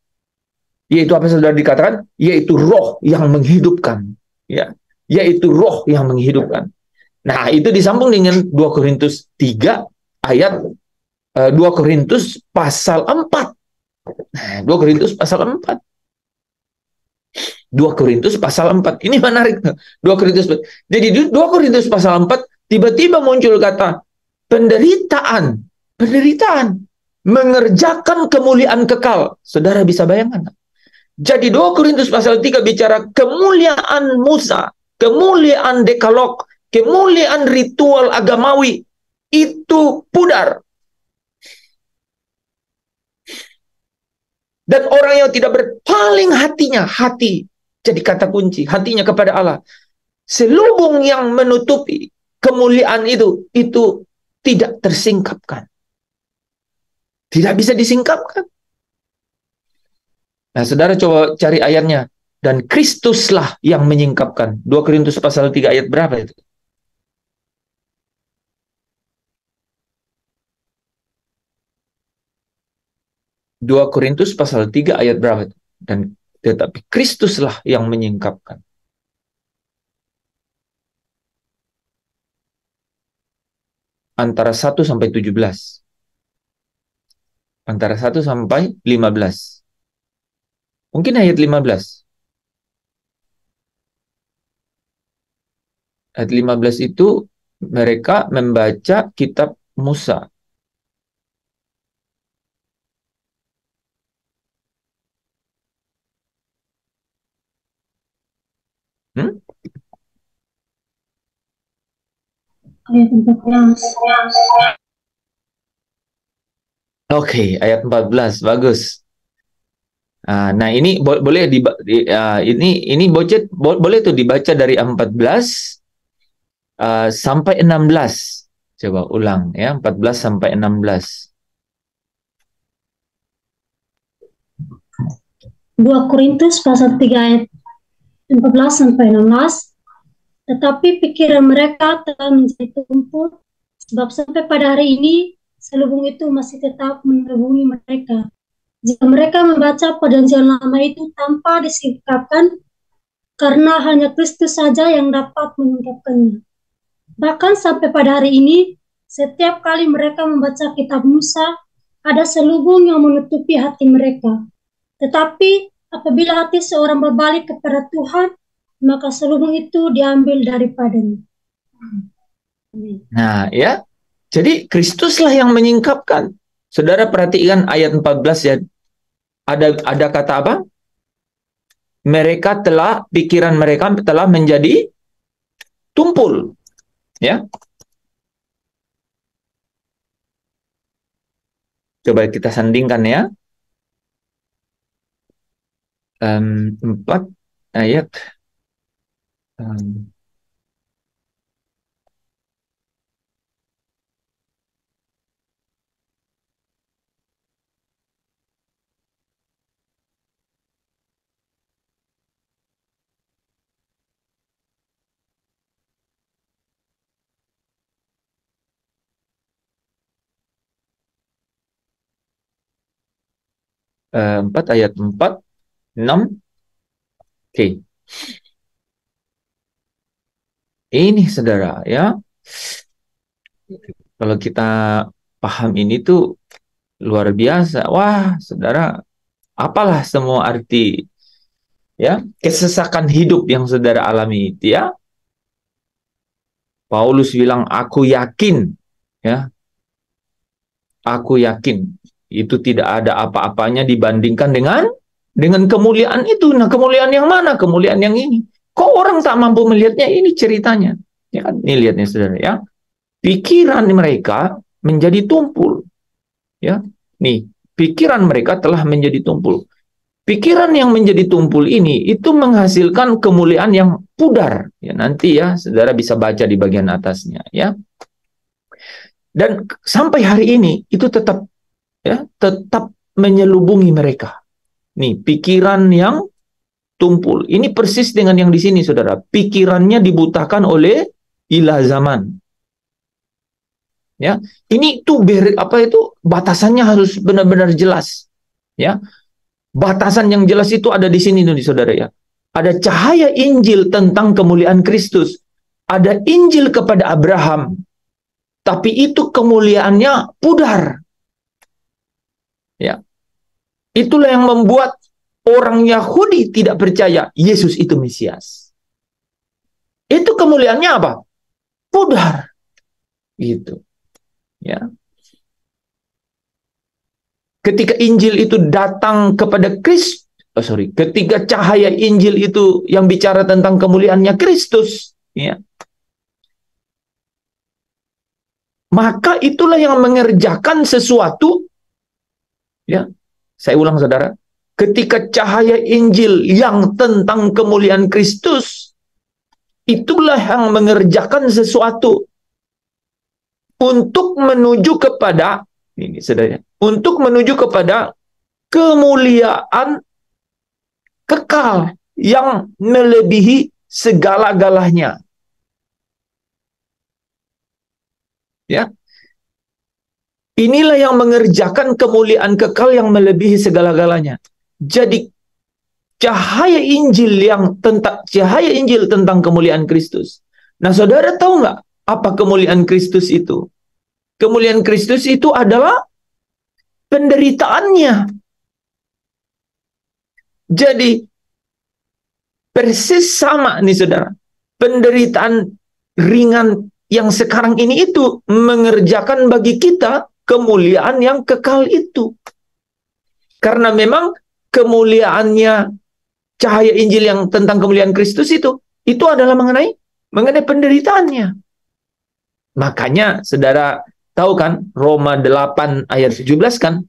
apa saudara dikatakan, yaitu roh yang menghidupkan, ya, yaitu roh yang menghidupkan. Nah, itu disambung dengan 2 Korintus 3 ayat 2 Korintus pasal 4. Nah, 2 Korintus pasal 4. 2 Korintus pasal 4. Ini menarik. 2 Korintus. Jadi di 2 Korintus pasal 4 tiba-tiba muncul kata penderitaan. Penderitaan mengerjakan kemuliaan kekal. Saudara bisa bayangkan? Jadi 2 Korintus pasal 3 bicara kemuliaan Musa, kemuliaan Dekalog, kemuliaan ritual agamawi itu pudar. Dan orang yang tidak berpaling hatinya, hati jadi kata kunci, hatinya kepada Allah. Selubung yang menutupi kemuliaan itu tidak tersingkapkan. Tidak bisa disingkapkan. Nah, saudara coba cari ayatnya. Dan Kristuslah yang menyingkapkan. 2 Korintus pasal 3 ayat berapa itu? Dua Korintus pasal 3 ayat berapa? Dan tetapi Kristuslah yang menyingkapkan. Antara 1 sampai 17. Antara 1 sampai 15. Mungkin ayat 15. Ayat 15 itu mereka membaca kitab Musa. Ayat 14. Oke, ayat 14 bagus. Nah, ini boleh ini bocet boleh tuh dibaca dari 14 sampai 16. Coba ulang ya, 14 sampai 16. 2 Korintus pasal 3 ayat 14 sampai 16. Tetapi pikiran mereka telah menjadi tumpul, sebab sampai pada hari ini selubung itu masih tetap mengelubungi mereka. Jika mereka membaca perjanjian lama itu tanpa disingkapkan, karena hanya Kristus saja yang dapat menyingkapkannya. Bahkan sampai pada hari ini, setiap kali mereka membaca kitab Musa, ada selubung yang menutupi hati mereka. Tetapi apabila hati seorang berbalik kepada Tuhan, maka selubung itu diambil daripadanya. Nah, ya. Jadi Kristuslah yang menyingkapkan. Saudara perhatikan ayat 14 ya. Ada kata apa? Pikiran mereka telah menjadi tumpul. Ya. Coba kita sandingkan ya. 4 ayat 4 ayat 4, 6. Oke. Ini saudara ya. Kalau kita paham ini tuh luar biasa. Wah, saudara, apalah semua arti ya kesesakan hidup yang saudara alami itu ya. Paulus bilang, aku yakin ya, aku yakin itu tidak ada apa-apanya dibandingkan dengan kemuliaan itu. Nah, kemuliaan yang mana? Kemuliaan yang ini. Kok orang tak mampu melihatnya? Ini ceritanya. Ya kan? Ini lihatnya saudara ya. Pikiran mereka menjadi tumpul. Ya. Nih, pikiran mereka telah menjadi tumpul. Pikiran yang menjadi tumpul ini itu menghasilkan kemuliaan yang pudar. Ya, nanti ya saudara bisa baca di bagian atasnya ya. Dan sampai hari ini itu tetap ya, tetap menyelubungi mereka. Nih, pikiran yang tumpul. Ini persis dengan yang di sini saudara. Pikirannya dibutakan oleh ilah zaman. Ya, ini tuh apa itu batasannya harus benar-benar jelas. Ya, batasan yang jelas itu ada di sini nih saudara ya. Ada cahaya Injil tentang kemuliaan Kristus. Ada Injil kepada Abraham. Tapi itu kemuliaannya pudar. Ya. Itulah yang membuat orang Yahudi tidak percaya Yesus itu Mesias. Itu kemuliaannya apa? Pudar. Gitu. Ya. Ketika Injil itu datang kepada Kristus, ketika cahaya Injil itu yang bicara tentang kemuliaannya Kristus, ya, maka itulah yang mengerjakan sesuatu, ya. Saya ulang saudara, ketika cahaya Injil yang tentang kemuliaan Kristus, itulah yang mengerjakan sesuatu untuk menuju kepada ini saudara, untuk menuju kepada kemuliaan kekal yang melebihi segala-galanya. Ya. Inilah yang mengerjakan kemuliaan kekal yang melebihi segala-galanya. Jadi cahaya Injil tentang kemuliaan Kristus. Nah, saudara tahu nggak apa kemuliaan Kristus itu? Kemuliaan Kristus itu adalah penderitaannya. Jadi persis sama nih saudara. Penderitaan ringan yang sekarang ini itu mengerjakan bagi kita kemuliaan yang kekal itu. Karena memang kemuliaannya cahaya Injil yang tentang kemuliaan Kristus itu adalah mengenai penderitaannya. Makanya saudara tahu kan Roma 8 ayat 17 kan?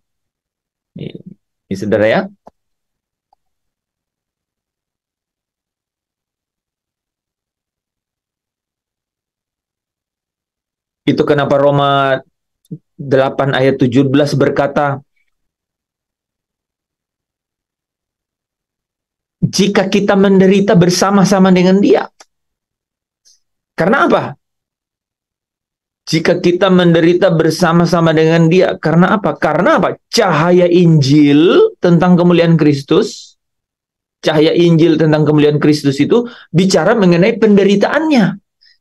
Ini saudara ya. Itu kenapa Roma 8 ayat 17 berkata, jika kita menderita bersama-sama dengan dia. Karena apa? Jika kita menderita bersama-sama dengan dia. Karena apa? Karena apa? Cahaya Injil tentang kemuliaan Kristus, cahaya Injil tentang kemuliaan Kristus itu bicara mengenai penderitaannya.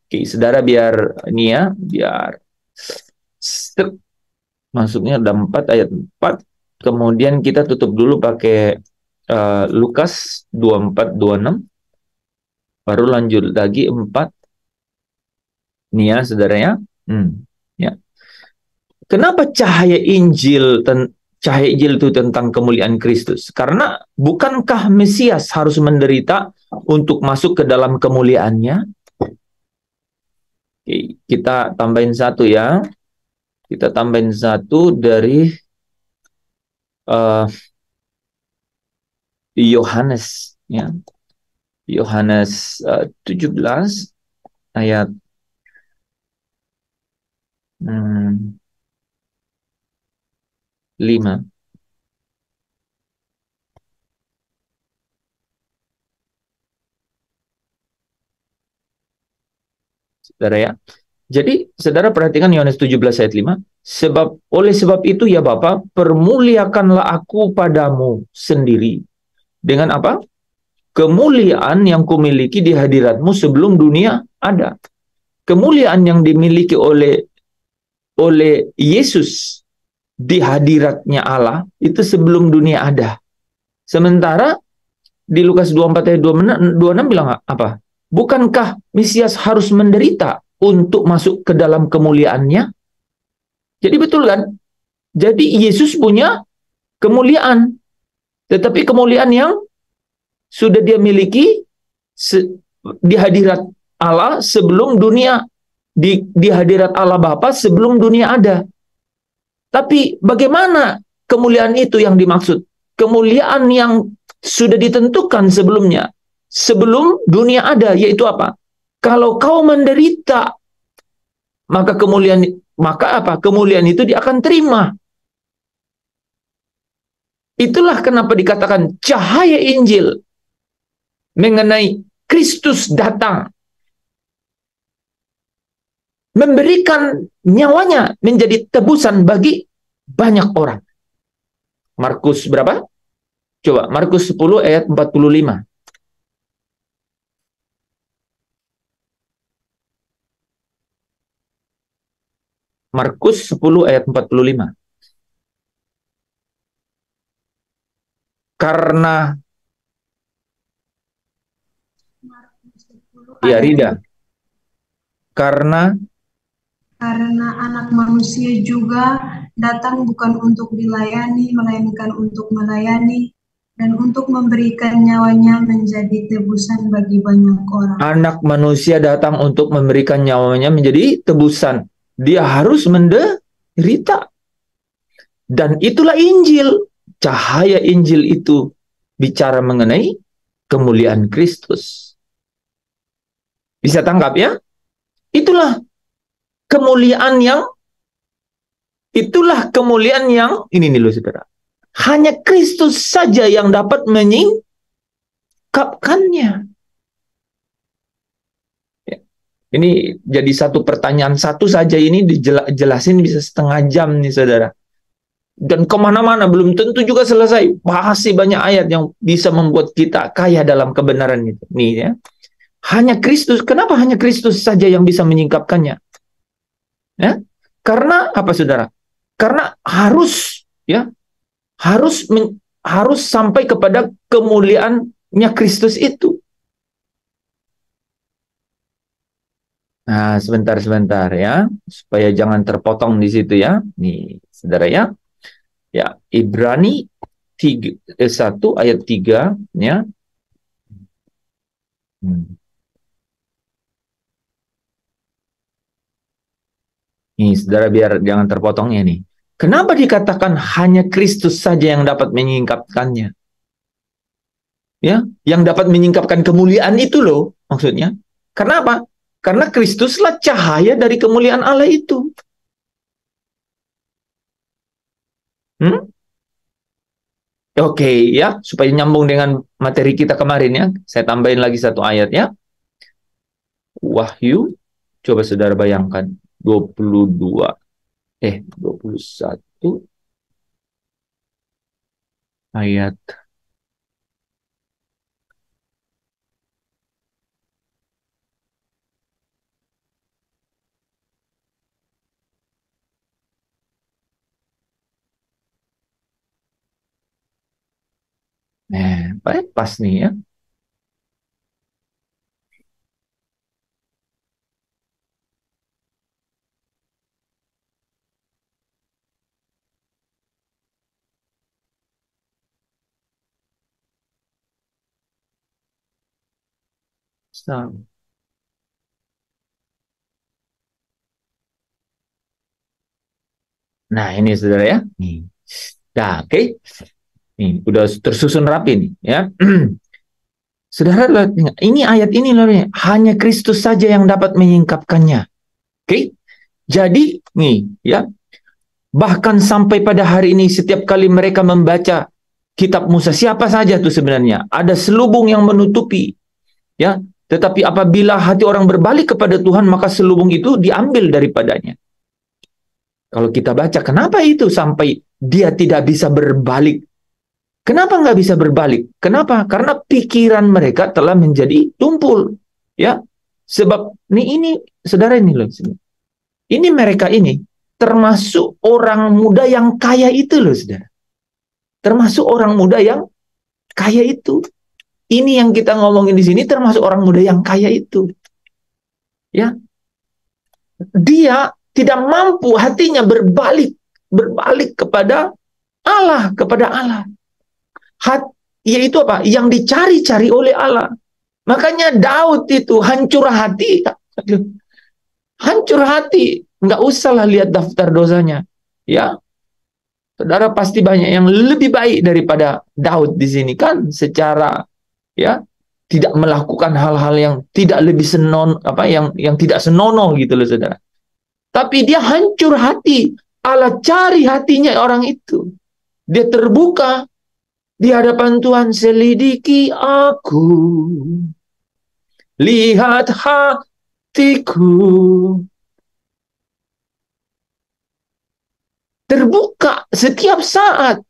Oke, saudara biar ini ya, biar masuknya ada 4 ayat 4. Kemudian kita tutup dulu pakai Lukas 24-26. Baru lanjut lagi 4. Ini ya, saudara ya. Ya. Kenapa cahaya Injil itu tentang kemuliaan Kristus? Karena bukankah Mesias harus menderita untuk masuk ke dalam kemuliaannya? Oke, kita tambahin satu ya. Kita tambahin satu dari Yohanes ya. Yohanes 17 ayat 5. Saudara ya. Jadi, saudara perhatikan Yohanes 17 ayat 5. Oleh sebab itu ya Bapa, permuliakanlah aku padamu sendiri. Dengan apa? Kemuliaan yang kumiliki di hadiratmu sebelum dunia ada. Kemuliaan yang dimiliki oleh Yesus di hadiratnya Allah itu sebelum dunia ada. Sementara di Lukas 24 ayat 26 bilang apa? Bukankah Mesias harus menderita untuk masuk ke dalam kemuliaannya? Jadi betul kan? Jadi Yesus punya kemuliaan, tetapi kemuliaan yang sudah dia miliki di hadirat Allah sebelum dunia, di hadirat Allah Bapa sebelum dunia ada. Tapi bagaimana kemuliaan itu yang dimaksud? Kemuliaan yang sudah ditentukan sebelumnya, sebelum dunia ada, yaitu apa? Kalau kau menderita, maka kemuliaan itu dia akan terima. Itulah kenapa dikatakan cahaya Injil mengenai Kristus datang, memberikan nyawanya menjadi tebusan bagi banyak orang. Markus berapa? Coba, Markus 10 ayat 45. Markus 10 ayat 45. Karena ya Rida. Karena anak manusia juga datang bukan untuk dilayani, melainkan untuk melayani dan untuk memberikan nyawanya menjadi tebusan bagi banyak orang. Anak manusia datang untuk memberikan nyawanya menjadi tebusan. Dia harus menderita. Dan itulah Injil. Cahaya Injil itu bicara mengenai kemuliaan Kristus. Bisa tangkap ya? Itulah kemuliaan yang ini nih loh saudara. Hanya Kristus saja yang dapat menyingkapkannya. Ya. Ini jadi satu pertanyaan satu saja ini dijelasin bisa setengah jam nih saudara. Dan kemana-mana belum tentu juga selesai. Masih banyak ayat yang bisa membuat kita kaya dalam kebenaran itu. Nih ya. Hanya Kristus. Kenapa hanya Kristus saja yang bisa menyingkapkannya? Ya. Karena apa saudara? Karena harus sampai kepada kemuliaannya Kristus itu. Nah, sebentar ya, supaya jangan terpotong di situ ya. Nih, saudara ya. Ya, Ibrani 1 ayat 3 ya. Nih, saudara biar jangan terpotongnya nih. Kenapa dikatakan hanya Kristus saja yang dapat menyingkapkannya? Ya, yang dapat menyingkapkan kemuliaan itu loh, maksudnya. Karena apa? Karena Kristuslah cahaya dari kemuliaan Allah itu. Oke, ya, supaya nyambung dengan materi kita kemarin ya. Saya tambahin lagi satu ayat ya. Wahyu, coba saudara bayangkan 21 ayat baik pas nih ya. Nah, ini saudara ya. Nah, oke. Nih, udah tersusun rapi nih ya. Saudara, ini ayat ini loh, hanya Kristus saja yang dapat menyingkapkannya. Oke. Jadi, nih ya. Bahkan sampai pada hari ini setiap kali mereka membaca kitab Musa, siapa saja tuh sebenarnya, ada selubung yang menutupi ya Tetapi apabila hati orang berbalik kepada Tuhan, maka selubung itu diambil daripadanya. Kalau kita baca, kenapa itu sampai dia tidak bisa berbalik? Kenapa nggak bisa berbalik? Kenapa? Karena pikiran mereka telah menjadi tumpul. Ya, sebab ini saudara ini loh. Ini mereka ini termasuk orang muda yang kaya itu loh, saudara. Termasuk orang muda yang kaya itu. Ini yang kita ngomongin di sini termasuk orang muda yang kaya itu. Ya. Dia tidak mampu hatinya berbalik kepada Allah, yaitu apa? Yang dicari-cari oleh Allah. Makanya Daud itu hancur hati. Hancur hati. Nggak usahlah lihat daftar dosanya. Ya. Saudara pasti banyak yang lebih baik daripada Daud di sini kan, secara ya tidak melakukan hal-hal yang tidak lebih yang tidak senonoh gitu loh, saudara. Tapi dia hancur hati. Allah cari hatinya orang itu. Dia terbuka di hadapan Tuhan. Selidiki aku, lihat hatiku. Terbuka setiap saat.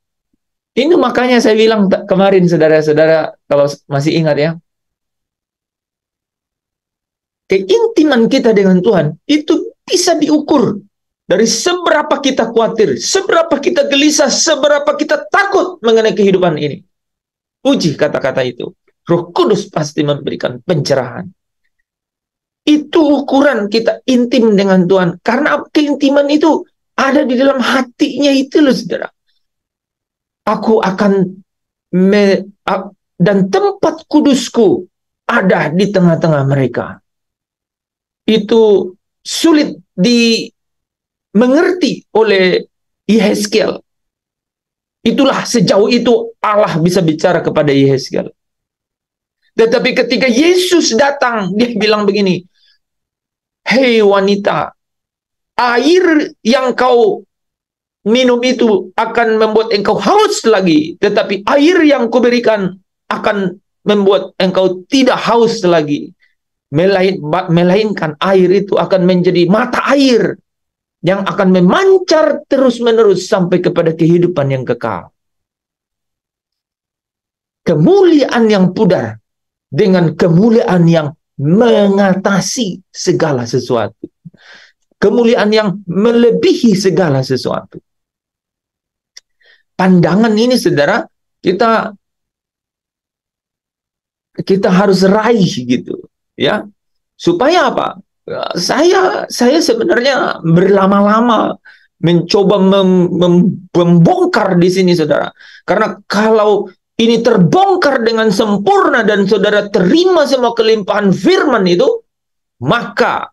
Ini makanya saya bilang kemarin, saudara-saudara, kalau masih ingat ya, keintiman kita dengan Tuhan itu bisa diukur dari seberapa kita khawatir, seberapa kita gelisah, seberapa kita takut mengenai kehidupan ini. Puji kata-kata itu. Roh Kudus pasti memberikan pencerahan. Itu ukuran kita intim dengan Tuhan. Karena keintiman itu ada di dalam hatinya itu loh, saudara. Aku akan dan tempat kudusku ada di tengah-tengah mereka. Itu sulit dimengerti oleh Yehezkiel. Itulah sejauh itu Allah bisa bicara kepada Yehezkiel. Tetapi ketika Yesus datang, dia bilang begini, "Hei wanita, air yang kau minum itu akan membuat engkau haus lagi, tetapi air yang kuberikan akan membuat engkau tidak haus lagi. Melainkan air itu akan menjadi mata air yang akan memancar terus-menerus sampai kepada kehidupan yang kekal." Kemuliaan yang pudar dengan kemuliaan yang mengatasi segala sesuatu. Kemuliaan yang melebihi segala sesuatu. Pandangan ini, saudara, kita harus raih gitu, ya. Supaya apa? Saya sebenarnya berlama-lama mencoba membongkar di sini, saudara. Karena kalau ini terbongkar dengan sempurna dan saudara terima semua kelimpahan firman itu, maka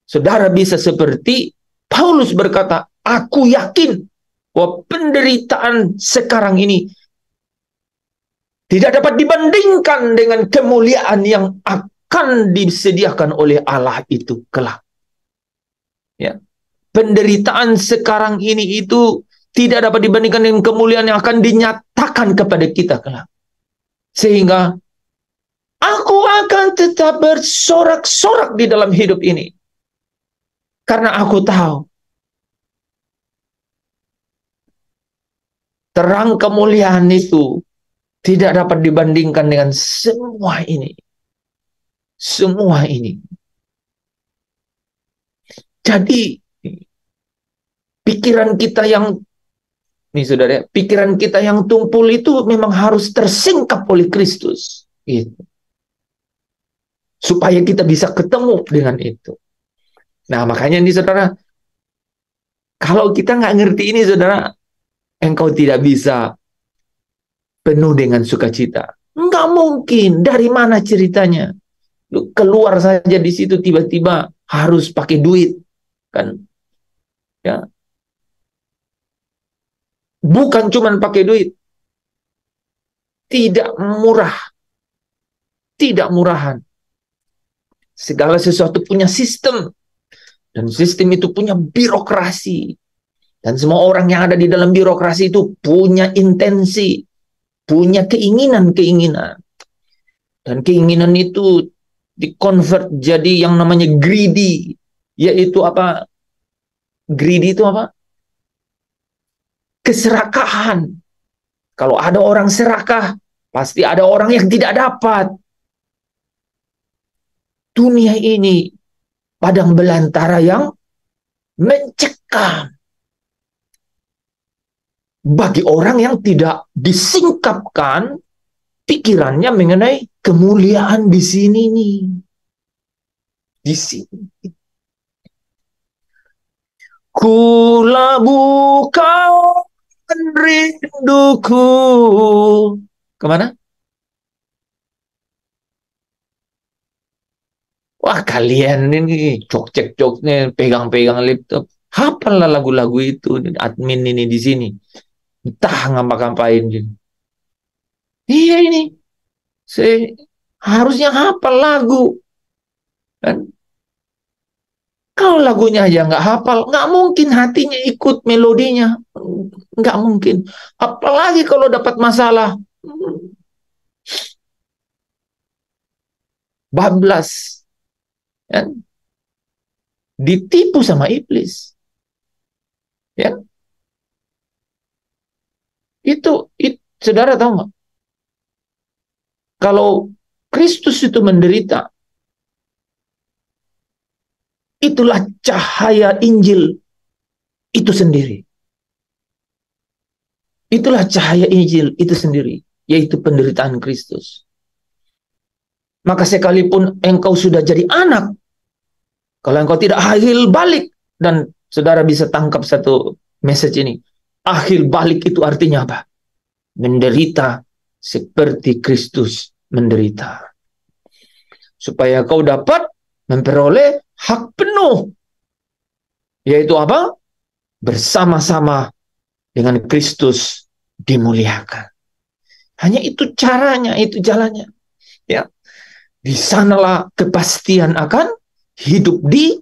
saudara bisa seperti Paulus berkata, "Aku yakin bahwa penderitaan sekarang ini tidak dapat dibandingkan dengan kemuliaan yang akan disediakan oleh Allah itu kelak." Ya. Penderitaan sekarang ini itu tidak dapat dibandingkan dengan kemuliaan yang akan dinyatakan kepada kita kelak. Sehingga aku akan tetap bersorak-sorak di dalam hidup ini. Karena aku tahu terang kemuliaan itu tidak dapat dibandingkan dengan semua ini. Semua ini. Jadi pikiran kita yang pikiran kita yang tumpul itu memang harus tersingkap oleh Kristus. Gitu. Supaya kita bisa ketemu dengan itu. Nah, makanya ini, saudara, kalau kita nggak ngerti ini, saudara, engkau tidak bisa penuh dengan sukacita. Nggak mungkin. Dari mana ceritanya? Lu keluar saja di situ tiba-tiba harus pakai duit, kan? Ya. Bukan cuman pakai duit. Tidak murah. Tidak murahan. Segala sesuatu punya sistem. Dan sistem itu punya birokrasi. Dan semua orang yang ada di dalam birokrasi itu punya intensi. Punya keinginan-keinginan. Dan keinginan itu dikonvert jadi yang namanya greedy, yaitu apa? Greedy itu apa? Keserakahan. Kalau ada orang serakah, pasti ada orang yang tidak dapat. Dunia ini padang belantara yang mencekam bagi orang yang tidak disingkapkan pikirannya mengenai kemuliaan di sini nih. Di sini. Kulabuhkan rinduku. Kemana? Wah, kalian ini cok-cek-coknya pegang-pegang laptop. Hafallah lagu-lagu itu, admin ini di sini. Entah ngapa-ngapain. Iya ini. Saya harusnya hafal lagu. Kan? Kalau lagunya aja nggak hafal, nggak mungkin hatinya ikut melodinya. Nggak mungkin. Apalagi kalau dapat masalah. Bablas. Ya? Ditipu sama iblis. Ya? Itu saudara tahu nggak? Kalau Kristus itu menderita, itulah cahaya Injil itu sendiri. Itulah cahaya Injil itu sendiri, yaitu penderitaan Kristus. Maka sekalipun engkau sudah jadi anak, kalau engkau tidak akhir balik, dan saudara bisa tangkap satu message ini, akhir balik itu artinya apa? Menderita seperti Kristus menderita. Supaya kau dapat memperoleh hak penuh. Yaitu apa? Bersama-sama dengan Kristus dimuliakan. Hanya itu caranya, itu jalannya. Ya. Di sanalah kepastian akan hidup di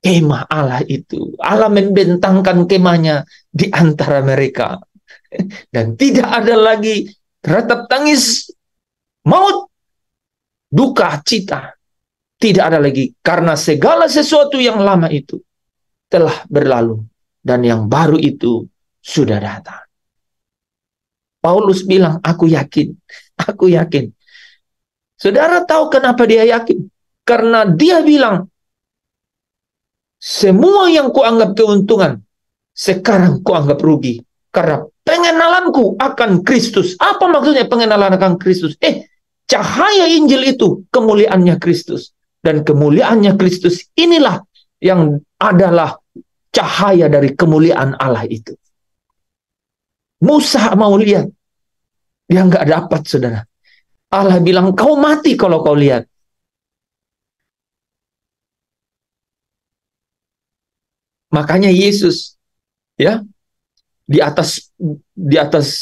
kemah Allah itu. Allah membentangkan kemahnya di antara mereka. Dan tidak ada lagi ratap tangis, maut, duka, cita. Tidak ada lagi. Karena segala sesuatu yang lama itu telah berlalu. Dan yang baru itu sudah datang. Paulus bilang, aku yakin. Aku yakin. Saudara tahu kenapa dia yakin? Karena dia bilang, semua yang kuanggap keuntungan, sekarang kuanggap rugi. Karena pengenalanku akan Kristus. Apa maksudnya pengenalan akan Kristus? Cahaya Injil itu kemuliaannya Kristus. Dan kemuliaannya Kristus inilah yang adalah cahaya dari kemuliaan Allah itu. Musa mau lihat. Dia nggak dapat, saudara. Allah bilang, kau mati kalau kau lihat. Makanya Yesus, ya, di atas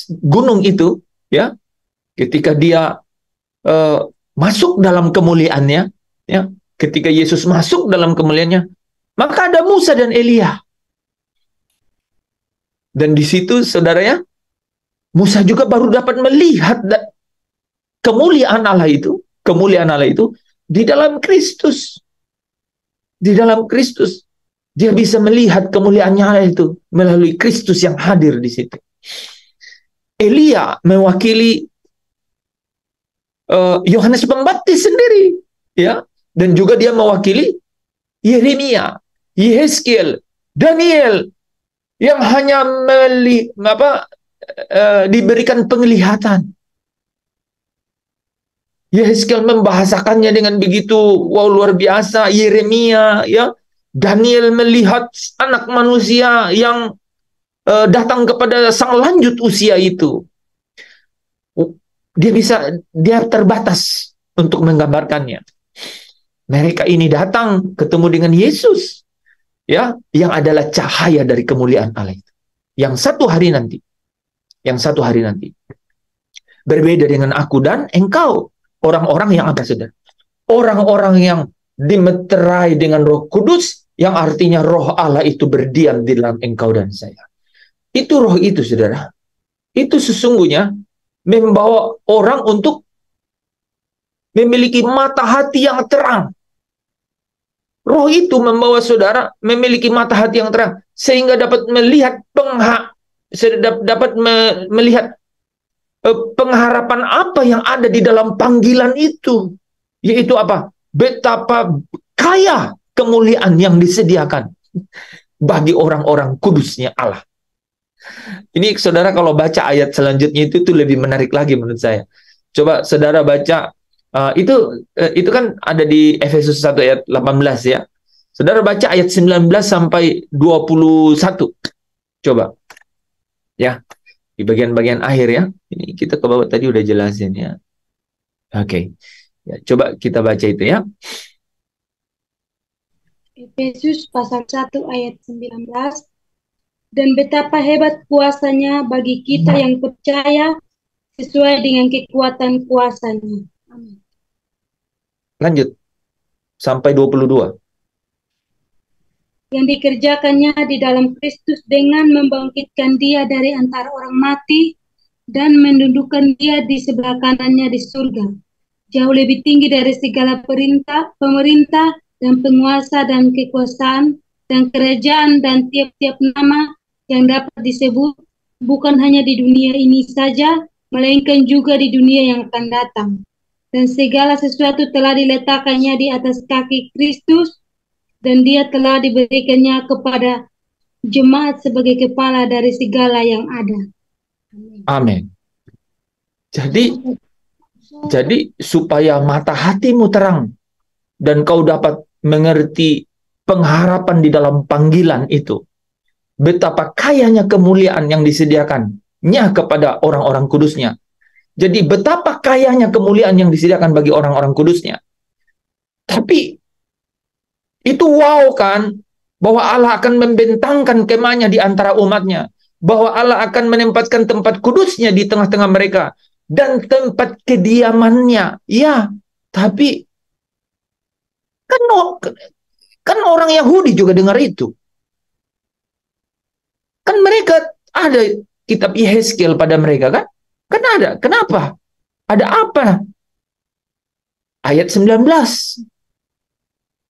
gunung itu, ya, ketika dia masuk dalam kemuliaannya, ya, ketika Yesus masuk dalam kemuliaannya, maka ada Musa dan Elia. Dan di situ, saudara ya, Musa juga baru dapat melihat kemuliaan Allah itu di dalam Kristus. Di dalam Kristus. Dia bisa melihat kemuliaannya Allah itu melalui Kristus yang hadir di situ. Elia mewakili Yohanes Pembaptis sendiri, ya, dan juga dia mewakili Yeremia, Yehezkiel, Daniel yang hanya diberikan penglihatan. Yehezkiel membahasakannya dengan begitu luar biasa. Yeremia, ya, Daniel melihat anak manusia yang datang kepada sang lanjut usia itu. Dia terbatas untuk menggambarkannya. Mereka ini datang ketemu dengan Yesus, ya, yang adalah cahaya dari kemuliaan Allah itu. Yang satu hari nanti berbeda dengan aku dan engkau. Orang-orang yang apa, saudara? Orang-orang yang dimeterai dengan Roh Kudus, yang artinya Roh Allah itu berdiam di dalam engkau dan saya. Itu roh itu, saudara. Itu sesungguhnya membawa orang untuk memiliki mata hati yang terang. Roh itu membawa saudara memiliki mata hati yang terang, sehingga dapat melihat melihat pengharapan apa yang ada di dalam panggilan itu. Yaitu apa? Betapa kaya kemuliaan yang disediakan bagi orang-orang kudusnya Allah. Ini saudara kalau baca ayat selanjutnya itu tuh lebih menarik lagi menurut saya. Coba saudara baca itu kan ada di Efesus 1 ayat 18 ya. Saudara baca ayat 19 sampai 21. Coba. Ya. Di bagian-bagian akhir ya. Ini kita ke bawah tadi udah jelasin ya. Oke. Ya, coba kita baca itu ya. Efesus pasal 1 ayat 19. Dan betapa hebat kuasanya bagi kita yang percaya sesuai dengan kekuatan kuasanya. Amin. Lanjut. Sampai 22. Yang dikerjakannya di dalam Kristus dengan membangkitkan dia dari antara orang mati dan mendudukkan dia di sebelah kanannya di surga. Jauh lebih tinggi dari segala pemerintah dan penguasa dan kekuasaan dan kerajaan dan tiap-tiap nama yang dapat disebut, bukan hanya di dunia ini saja, melainkan juga di dunia yang akan datang. Dan segala sesuatu telah diletakkannya di atas kaki Kristus, dan dia telah diberikannya kepada jemaat sebagai kepala dari segala yang ada. Amin. Jadi supaya mata hatimu terang dan kau dapat mengerti pengharapan di dalam panggilan itu, betapa kayanya kemuliaan yang disediakannya kepada orang-orang kudusnya. Jadi betapa kayanya kemuliaan yang disediakan bagi orang-orang kudusnya. Tapi itu wow kan, bahwa Allah akan membentangkan kemahnya di antara umatnya, bahwa Allah akan menempatkan tempat kudusnya di tengah-tengah mereka dan tempat kediamannya. Ya, tapi kan orang Yahudi juga dengar itu. Kan mereka ada kitab Yehezkiel pada mereka kan? Kan ada. Kenapa? Ada apa? Ayat 19.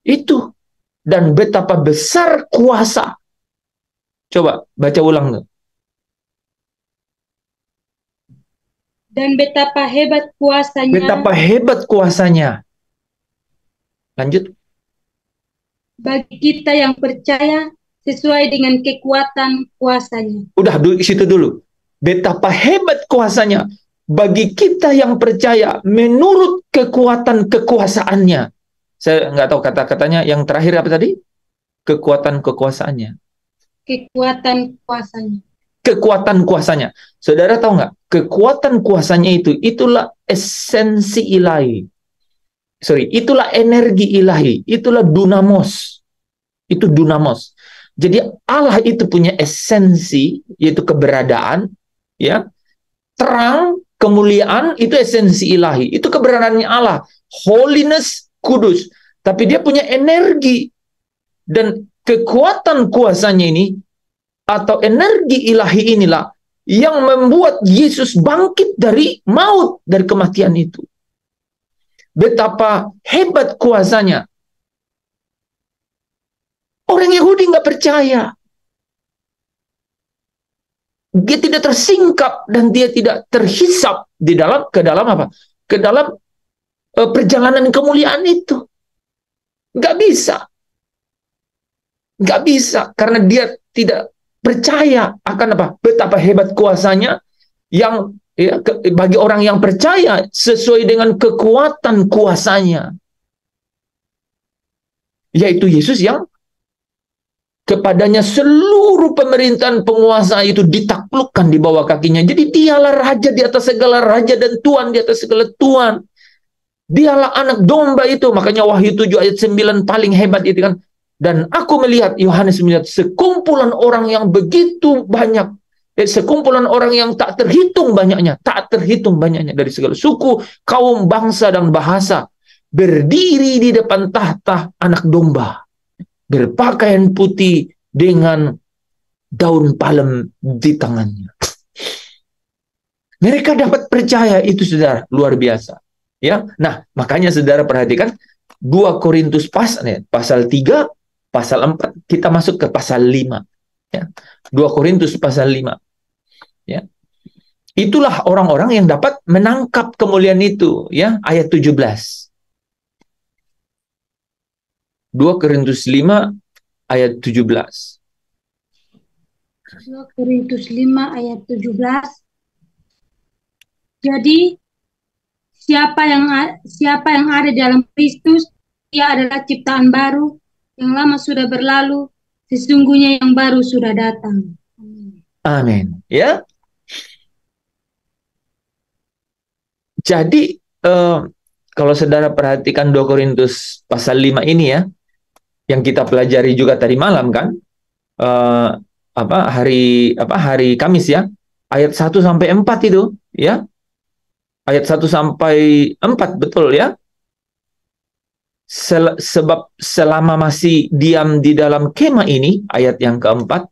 Itu. Dan betapa besar kuasa. Coba baca ulang tuh. Dan betapa hebat kuasanya. Betapa hebat kuasanya. Lanjut. Bagi kita yang percaya sesuai dengan kekuatan kuasanya. Udah di situ dulu. Betapa hebat kuasanya bagi kita yang percaya menurut kekuatan kekuasaannya. Saya nggak tahu kata-katanya yang terakhir apa tadi? Kekuatan kekuasaannya. Kekuatan kuasanya. Kekuatan kuasanya. Saudara tahu nggak? Kekuatan kuasanya itulah esensi ilahi. Itulah energi ilahi. Itulah dunamos. Itu dunamos. Jadi Allah itu punya esensi, yaitu keberadaan, ya, terang, kemuliaan, itu esensi ilahi. Itu keberadaannya Allah. Holiness, kudus. Tapi dia punya energi. Dan kekuatan kuasanya ini, atau energi ilahi inilah, yang membuat Yesus bangkit dari maut, dari kematian itu. Betapa hebat kuasanya. Orang Yahudi nggak percaya. Dia tidak tersingkap dan dia tidak terhisap ke dalam apa? Ke dalam perjalanan kemuliaan itu. Nggak bisa. Nggak bisa karena dia tidak percaya akan apa? Betapa hebat kuasanya yang bagi orang yang percaya sesuai dengan kekuatan kuasanya. Yaitu Yesus yang kepadanya seluruh pemerintahan penguasa itu ditaklukkan di bawah kakinya. Jadi dialah raja di atas segala raja dan tuan di atas segala tuan. Dialah anak domba itu. Makanya Wahyu 7 ayat 9 paling hebat itu kan. Dan aku melihat, Yohanes melihat sekumpulan orang yang begitu banyak. Sekumpulan orang yang tak terhitung banyaknya. Tak terhitung banyaknya dari segala suku, kaum, bangsa, dan bahasa. Berdiri di depan tahta anak domba. Berpakaian putih dengan daun palem di tangannya. Mereka dapat percaya itu, saudara, luar biasa. Ya, nah makanya saudara perhatikan 2 Korintus pasal 3, pasal 4, kita masuk ke pasal 5. Ya. 2 Korintus pasal 5. Ya. Itulah orang-orang yang dapat menangkap kemuliaan itu, ya, ayat 17. 2 Korintus 5 ayat 17. 2 Korintus 5 ayat 17. Jadi siapa yang ada dalam Kristus, ia adalah ciptaan baru, yang lama sudah berlalu, sesungguhnya yang baru sudah datang. Amin. Ya. Jadi kalau saudara perhatikan 2 Korintus pasal 5 ini ya, yang kita pelajari juga tadi malam kan, hari Kamis ya, ayat 1 sampai 4 itu ya. Ayat 1 sampai 4, betul ya. Sebab selama masih diam di dalam kemah ini, ayat yang keempat,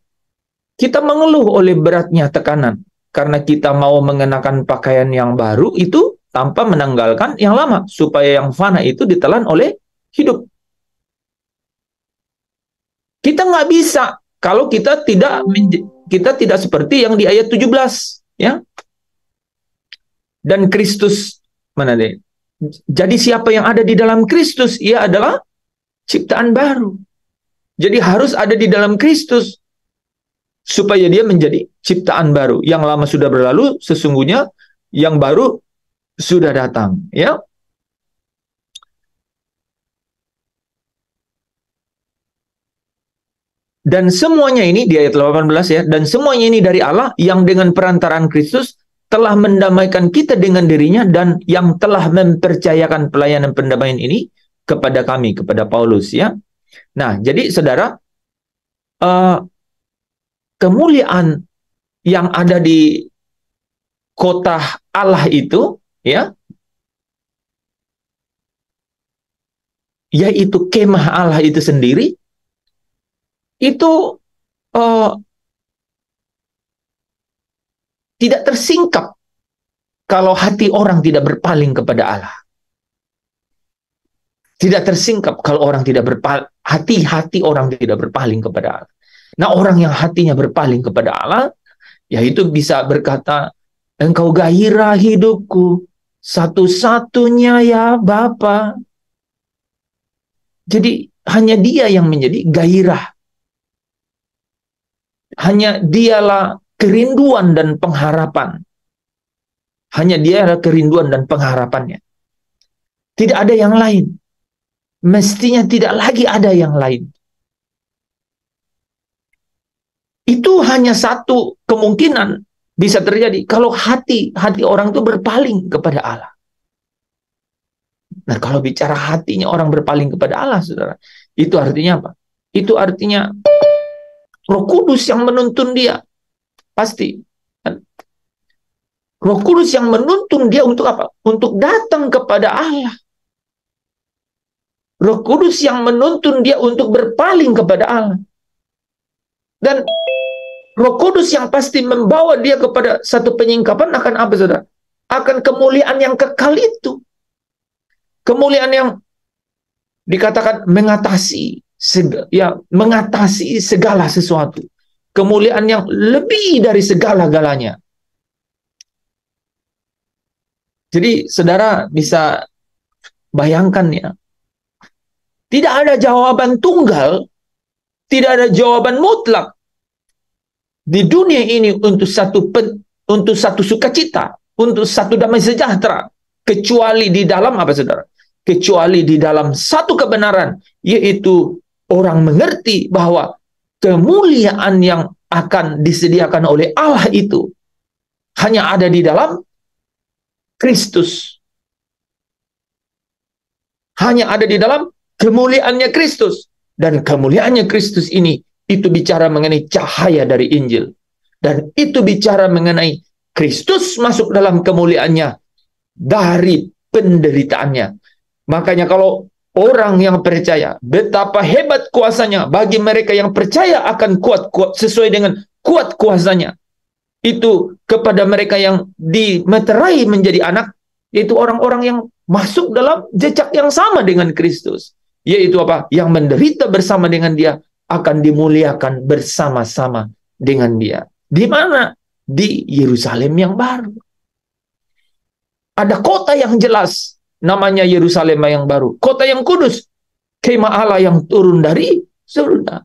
kita mengeluh oleh beratnya tekanan, karena kita mau mengenakan pakaian yang baru itu tanpa menanggalkan yang lama, supaya yang fana itu ditelan oleh hidup. Kita nggak bisa kalau kita tidak seperti yang di ayat 17, ya. Dan Kristus mana deh? Jadi siapa yang ada di dalam Kristus, ia adalah ciptaan baru. Jadi harus ada di dalam Kristus supaya dia menjadi ciptaan baru. Yang lama sudah berlalu, sesungguhnya yang baru sudah datang, ya. Dan semuanya ini di ayat 18 ya, dan semuanya ini dari Allah yang dengan perantaraan Kristus telah mendamaikan kita dengan dirinya, dan yang telah mempercayakan pelayanan pendamaian ini kepada kami, kepada Paulus ya. Nah, jadi saudara, kemuliaan yang ada di kota Allah itu ya, yaitu kemah Allah itu sendiri, itu tidak tersingkap kalau hati orang tidak berpaling kepada Allah. Tidak tersingkap kalau orang tidak berpaling, hati orang tidak berpaling kepada Allah. Nah, orang yang hatinya berpaling kepada Allah, yaitu bisa berkata, engkau gairah hidupku, satu-satunya ya Bapa. Jadi hanya dia yang menjadi gairah. Hanya dialah kerinduan dan pengharapan. Hanya dia adalah kerinduan dan pengharapannya. Tidak ada yang lain. Mestinya tidak lagi ada yang lain. Itu hanya satu kemungkinan bisa terjadi kalau hati orang itu berpaling kepada Allah. Nah, kalau bicara hatinya orang berpaling kepada Allah, saudara, itu artinya apa? Itu artinya Roh Kudus yang menuntun dia. Pasti. Roh Kudus yang menuntun dia untuk apa? Untuk datang kepada Allah. Roh Kudus yang menuntun dia untuk berpaling kepada Allah. Dan Roh Kudus yang pasti membawa dia kepada satu penyingkapan akan apa, saudara? Akan kemuliaan yang kekal itu. Kemuliaan yang dikatakan mengatasi segala sesuatu. Kemuliaan yang lebih dari segala-galanya. Jadi saudara bisa bayangkan ya, tidak ada jawaban tunggal, tidak ada jawaban mutlak di dunia ini untuk satu sukacita, untuk satu damai sejahtera, kecuali di dalam apa, saudara? Kecuali di dalam satu kebenaran, yaitu orang mengerti bahwa kemuliaan yang akan disediakan oleh Allah itu hanya ada di dalam Kristus. Hanya ada di dalam kemuliaannya Kristus. Dan kemuliaannya Kristus ini, itu bicara mengenai cahaya dari Injil. Dan itu bicara mengenai Kristus masuk dalam kemuliaannya dari penderitaannya. Makanya kalau orang yang percaya, betapa hebat kuasanya bagi mereka yang percaya akan kuat sesuai dengan kuat kuasanya. Itu kepada mereka yang dimeterai menjadi anak, yaitu orang-orang yang masuk dalam jejak yang sama dengan Kristus. Yaitu apa? Yang menderita bersama dengan dia akan dimuliakan bersama-sama dengan dia. Di mana? Di Yerusalem yang baru. Ada kota yang jelas, namanya Yerusalem yang baru. Kota yang kudus, kemah Allah yang turun dari surga.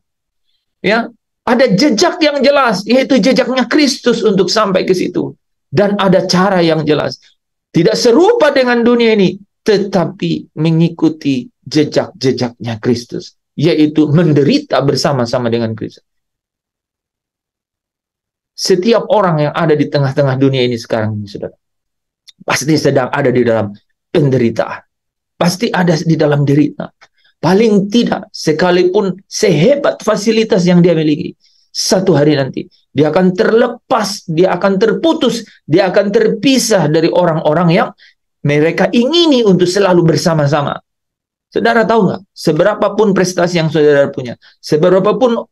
Ya, ada jejak yang jelas, yaitu jejaknya Kristus untuk sampai ke situ. Dan ada cara yang jelas. Tidak serupa dengan dunia ini, tetapi mengikuti jejak-jejaknya Kristus, yaitu menderita bersama-sama dengan Kristus. Setiap orang yang ada di tengah-tengah dunia ini sekarang, saudara, pasti sedang ada di dalam penderitaan. Pasti ada di dalam derita. Paling tidak, sekalipun sehebat fasilitas yang dia miliki, satu hari nanti dia akan terlepas, dia akan terputus, dia akan terpisah dari orang-orang yang mereka ingini untuk selalu bersama-sama. Saudara tahu nggak? Seberapapun prestasi yang saudara punya, seberapapun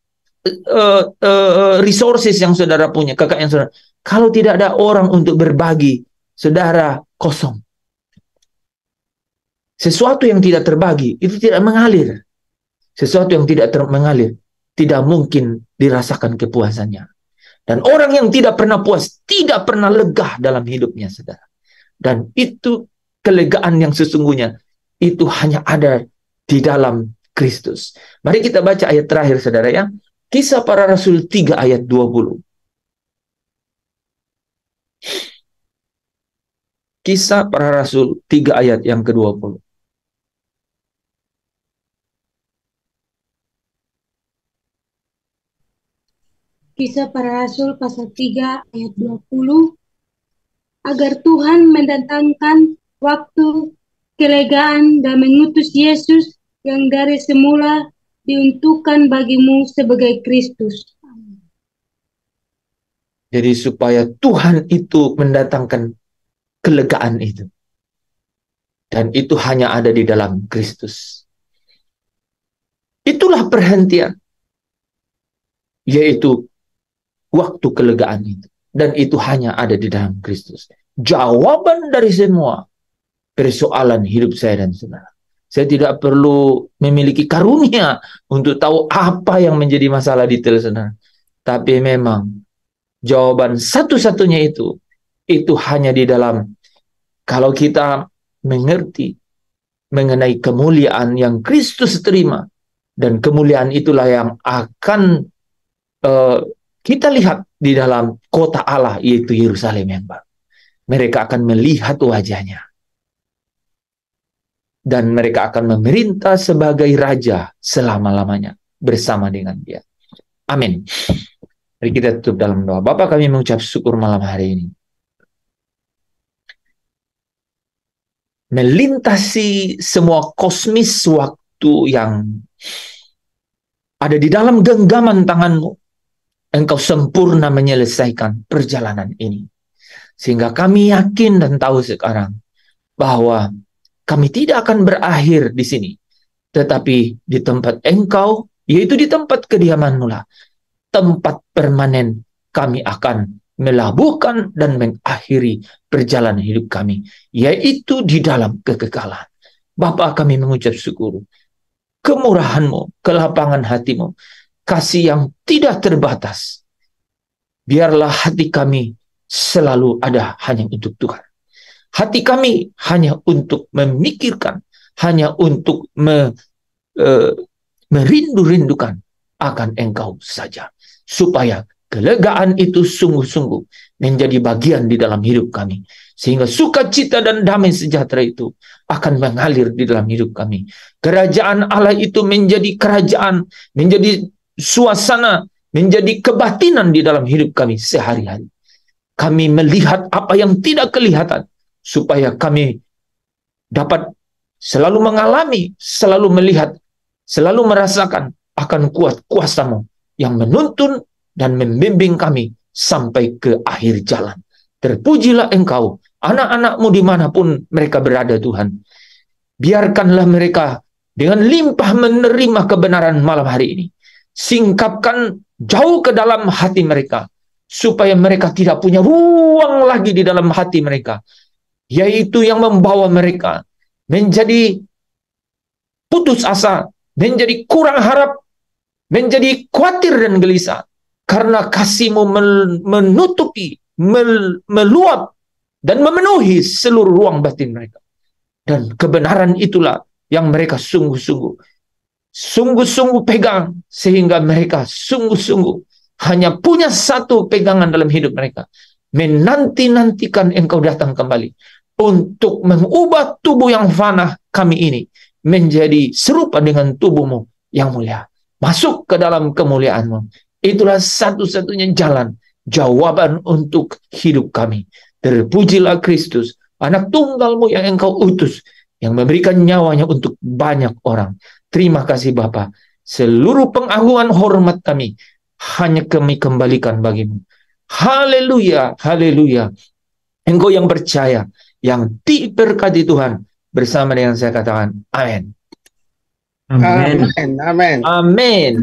resources yang saudara punya, kekayaan saudara, kalau tidak ada orang untuk berbagi, saudara kosong. Sesuatu yang tidak terbagi itu tidak mengalir. Sesuatu yang tidak mengalir tidak mungkin dirasakan kepuasannya. Dan orang yang tidak pernah puas tidak pernah lega dalam hidupnya, saudara. Dan itu kelegaan yang sesungguhnya itu hanya ada di dalam Kristus. Mari kita baca ayat terakhir, saudara, ya. Kisah Para Rasul 3 ayat 20. Kisah Para Rasul 3 ayat yang ke-20. Kisah Para Rasul pasal 3 ayat 20. Agar Tuhan mendatangkan waktu kelegaan dan mengutus Yesus yang dari semula diuntukkan bagimu sebagai Kristus. Jadi supaya Tuhan itu mendatangkan kelegaan itu. Dan itu hanya ada di dalam Kristus. Itulah perhentian. Yaitu waktu kelegaan itu. Dan itu hanya ada di dalam Kristus. Jawaban dari semua persoalan hidup saya dan saudara. Saya tidak perlu memiliki karunia untuk tahu apa yang menjadi masalah detail, saudara. Tapi memang jawaban satu-satunya itu hanya di dalam, kalau kita mengerti mengenai kemuliaan yang Kristus terima, dan kemuliaan itulah yang akan kita lihat di dalam kota Allah, yaitu Yerusalem yang baru. Mereka akan melihat wajahnya. Dan mereka akan memerintah sebagai raja selama-lamanya bersama dengan dia. Amin. Mari kita tutup dalam doa. Bapa, kami mengucap syukur malam hari ini. Melintasi semua kosmis waktu yang ada di dalam genggaman tangan-Mu, Engkau sempurna menyelesaikan perjalanan ini. Sehingga kami yakin dan tahu sekarang bahwa kami tidak akan berakhir di sini, tetapi di tempat Engkau, yaitu di tempat kediaman-Mu lah, tempat permanen kami akan melabuhkan dan mengakhiri perjalanan hidup kami, yaitu di dalam kekekalan. Bapa, kami mengucap syukur, kemurahan-Mu, kelapangan hati-Mu, kasih yang tidak terbatas. Biarlah hati kami selalu ada hanya untuk Tuhan. Hati kami hanya untuk memikirkan, hanya untuk merindu-rindukan akan Engkau saja. Supaya kelegaan itu sungguh-sungguh menjadi bagian di dalam hidup kami. Sehingga sukacita dan damai sejahtera itu akan mengalir di dalam hidup kami. Kerajaan Allah itu menjadi kerajaan, menjadi suasana, menjadi kebatinan di dalam hidup kami sehari-hari. Kami melihat apa yang tidak kelihatan, supaya kami dapat selalu mengalami, selalu melihat, selalu merasakan akan kuat kuasa-Mu yang menuntun dan membimbing kami sampai ke akhir jalan. Terpujilah Engkau, anak-anak-Mu dimanapun mereka berada, Tuhan. Biarkanlah mereka dengan limpah menerima kebenaran malam hari ini. Singkapkan jauh ke dalam hati mereka, supaya mereka tidak punya ruang lagi di dalam hati mereka, yaitu yang membawa mereka menjadi putus asa, menjadi kurang harap, menjadi khawatir dan gelisah. Karena kasih-Mu menutupi, meluap, dan memenuhi seluruh ruang batin mereka. Dan kebenaran itulah yang mereka sungguh-sungguh pegang, sehingga mereka sungguh-sungguh hanya punya satu pegangan dalam hidup mereka. Menanti-nantikan Engkau datang kembali untuk mengubah tubuh yang fana kami ini menjadi serupa dengan tubuh-Mu yang mulia. Masuk ke dalam kemuliaan-Mu. Itulah satu-satunya jalan, jawaban untuk hidup kami. Terpujilah Kristus, anak tunggal-Mu yang Engkau utus, yang memberikan nyawanya untuk banyak orang. Terima kasih Bapa. Seluruh pengagungan hormat kami hanya kami kembalikan bagi-Mu. Haleluya, haleluya. Engkau yang percaya, yang diberkati Tuhan, bersama dengan saya katakan, amin. Amin. Amin. Amin.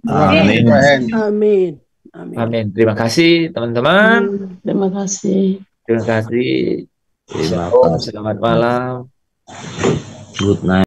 Amin. Amin. Amin. Terima kasih teman-teman. Terima kasih. Terima kasih. Terima Shalom, kasih. selamat malam. Good night.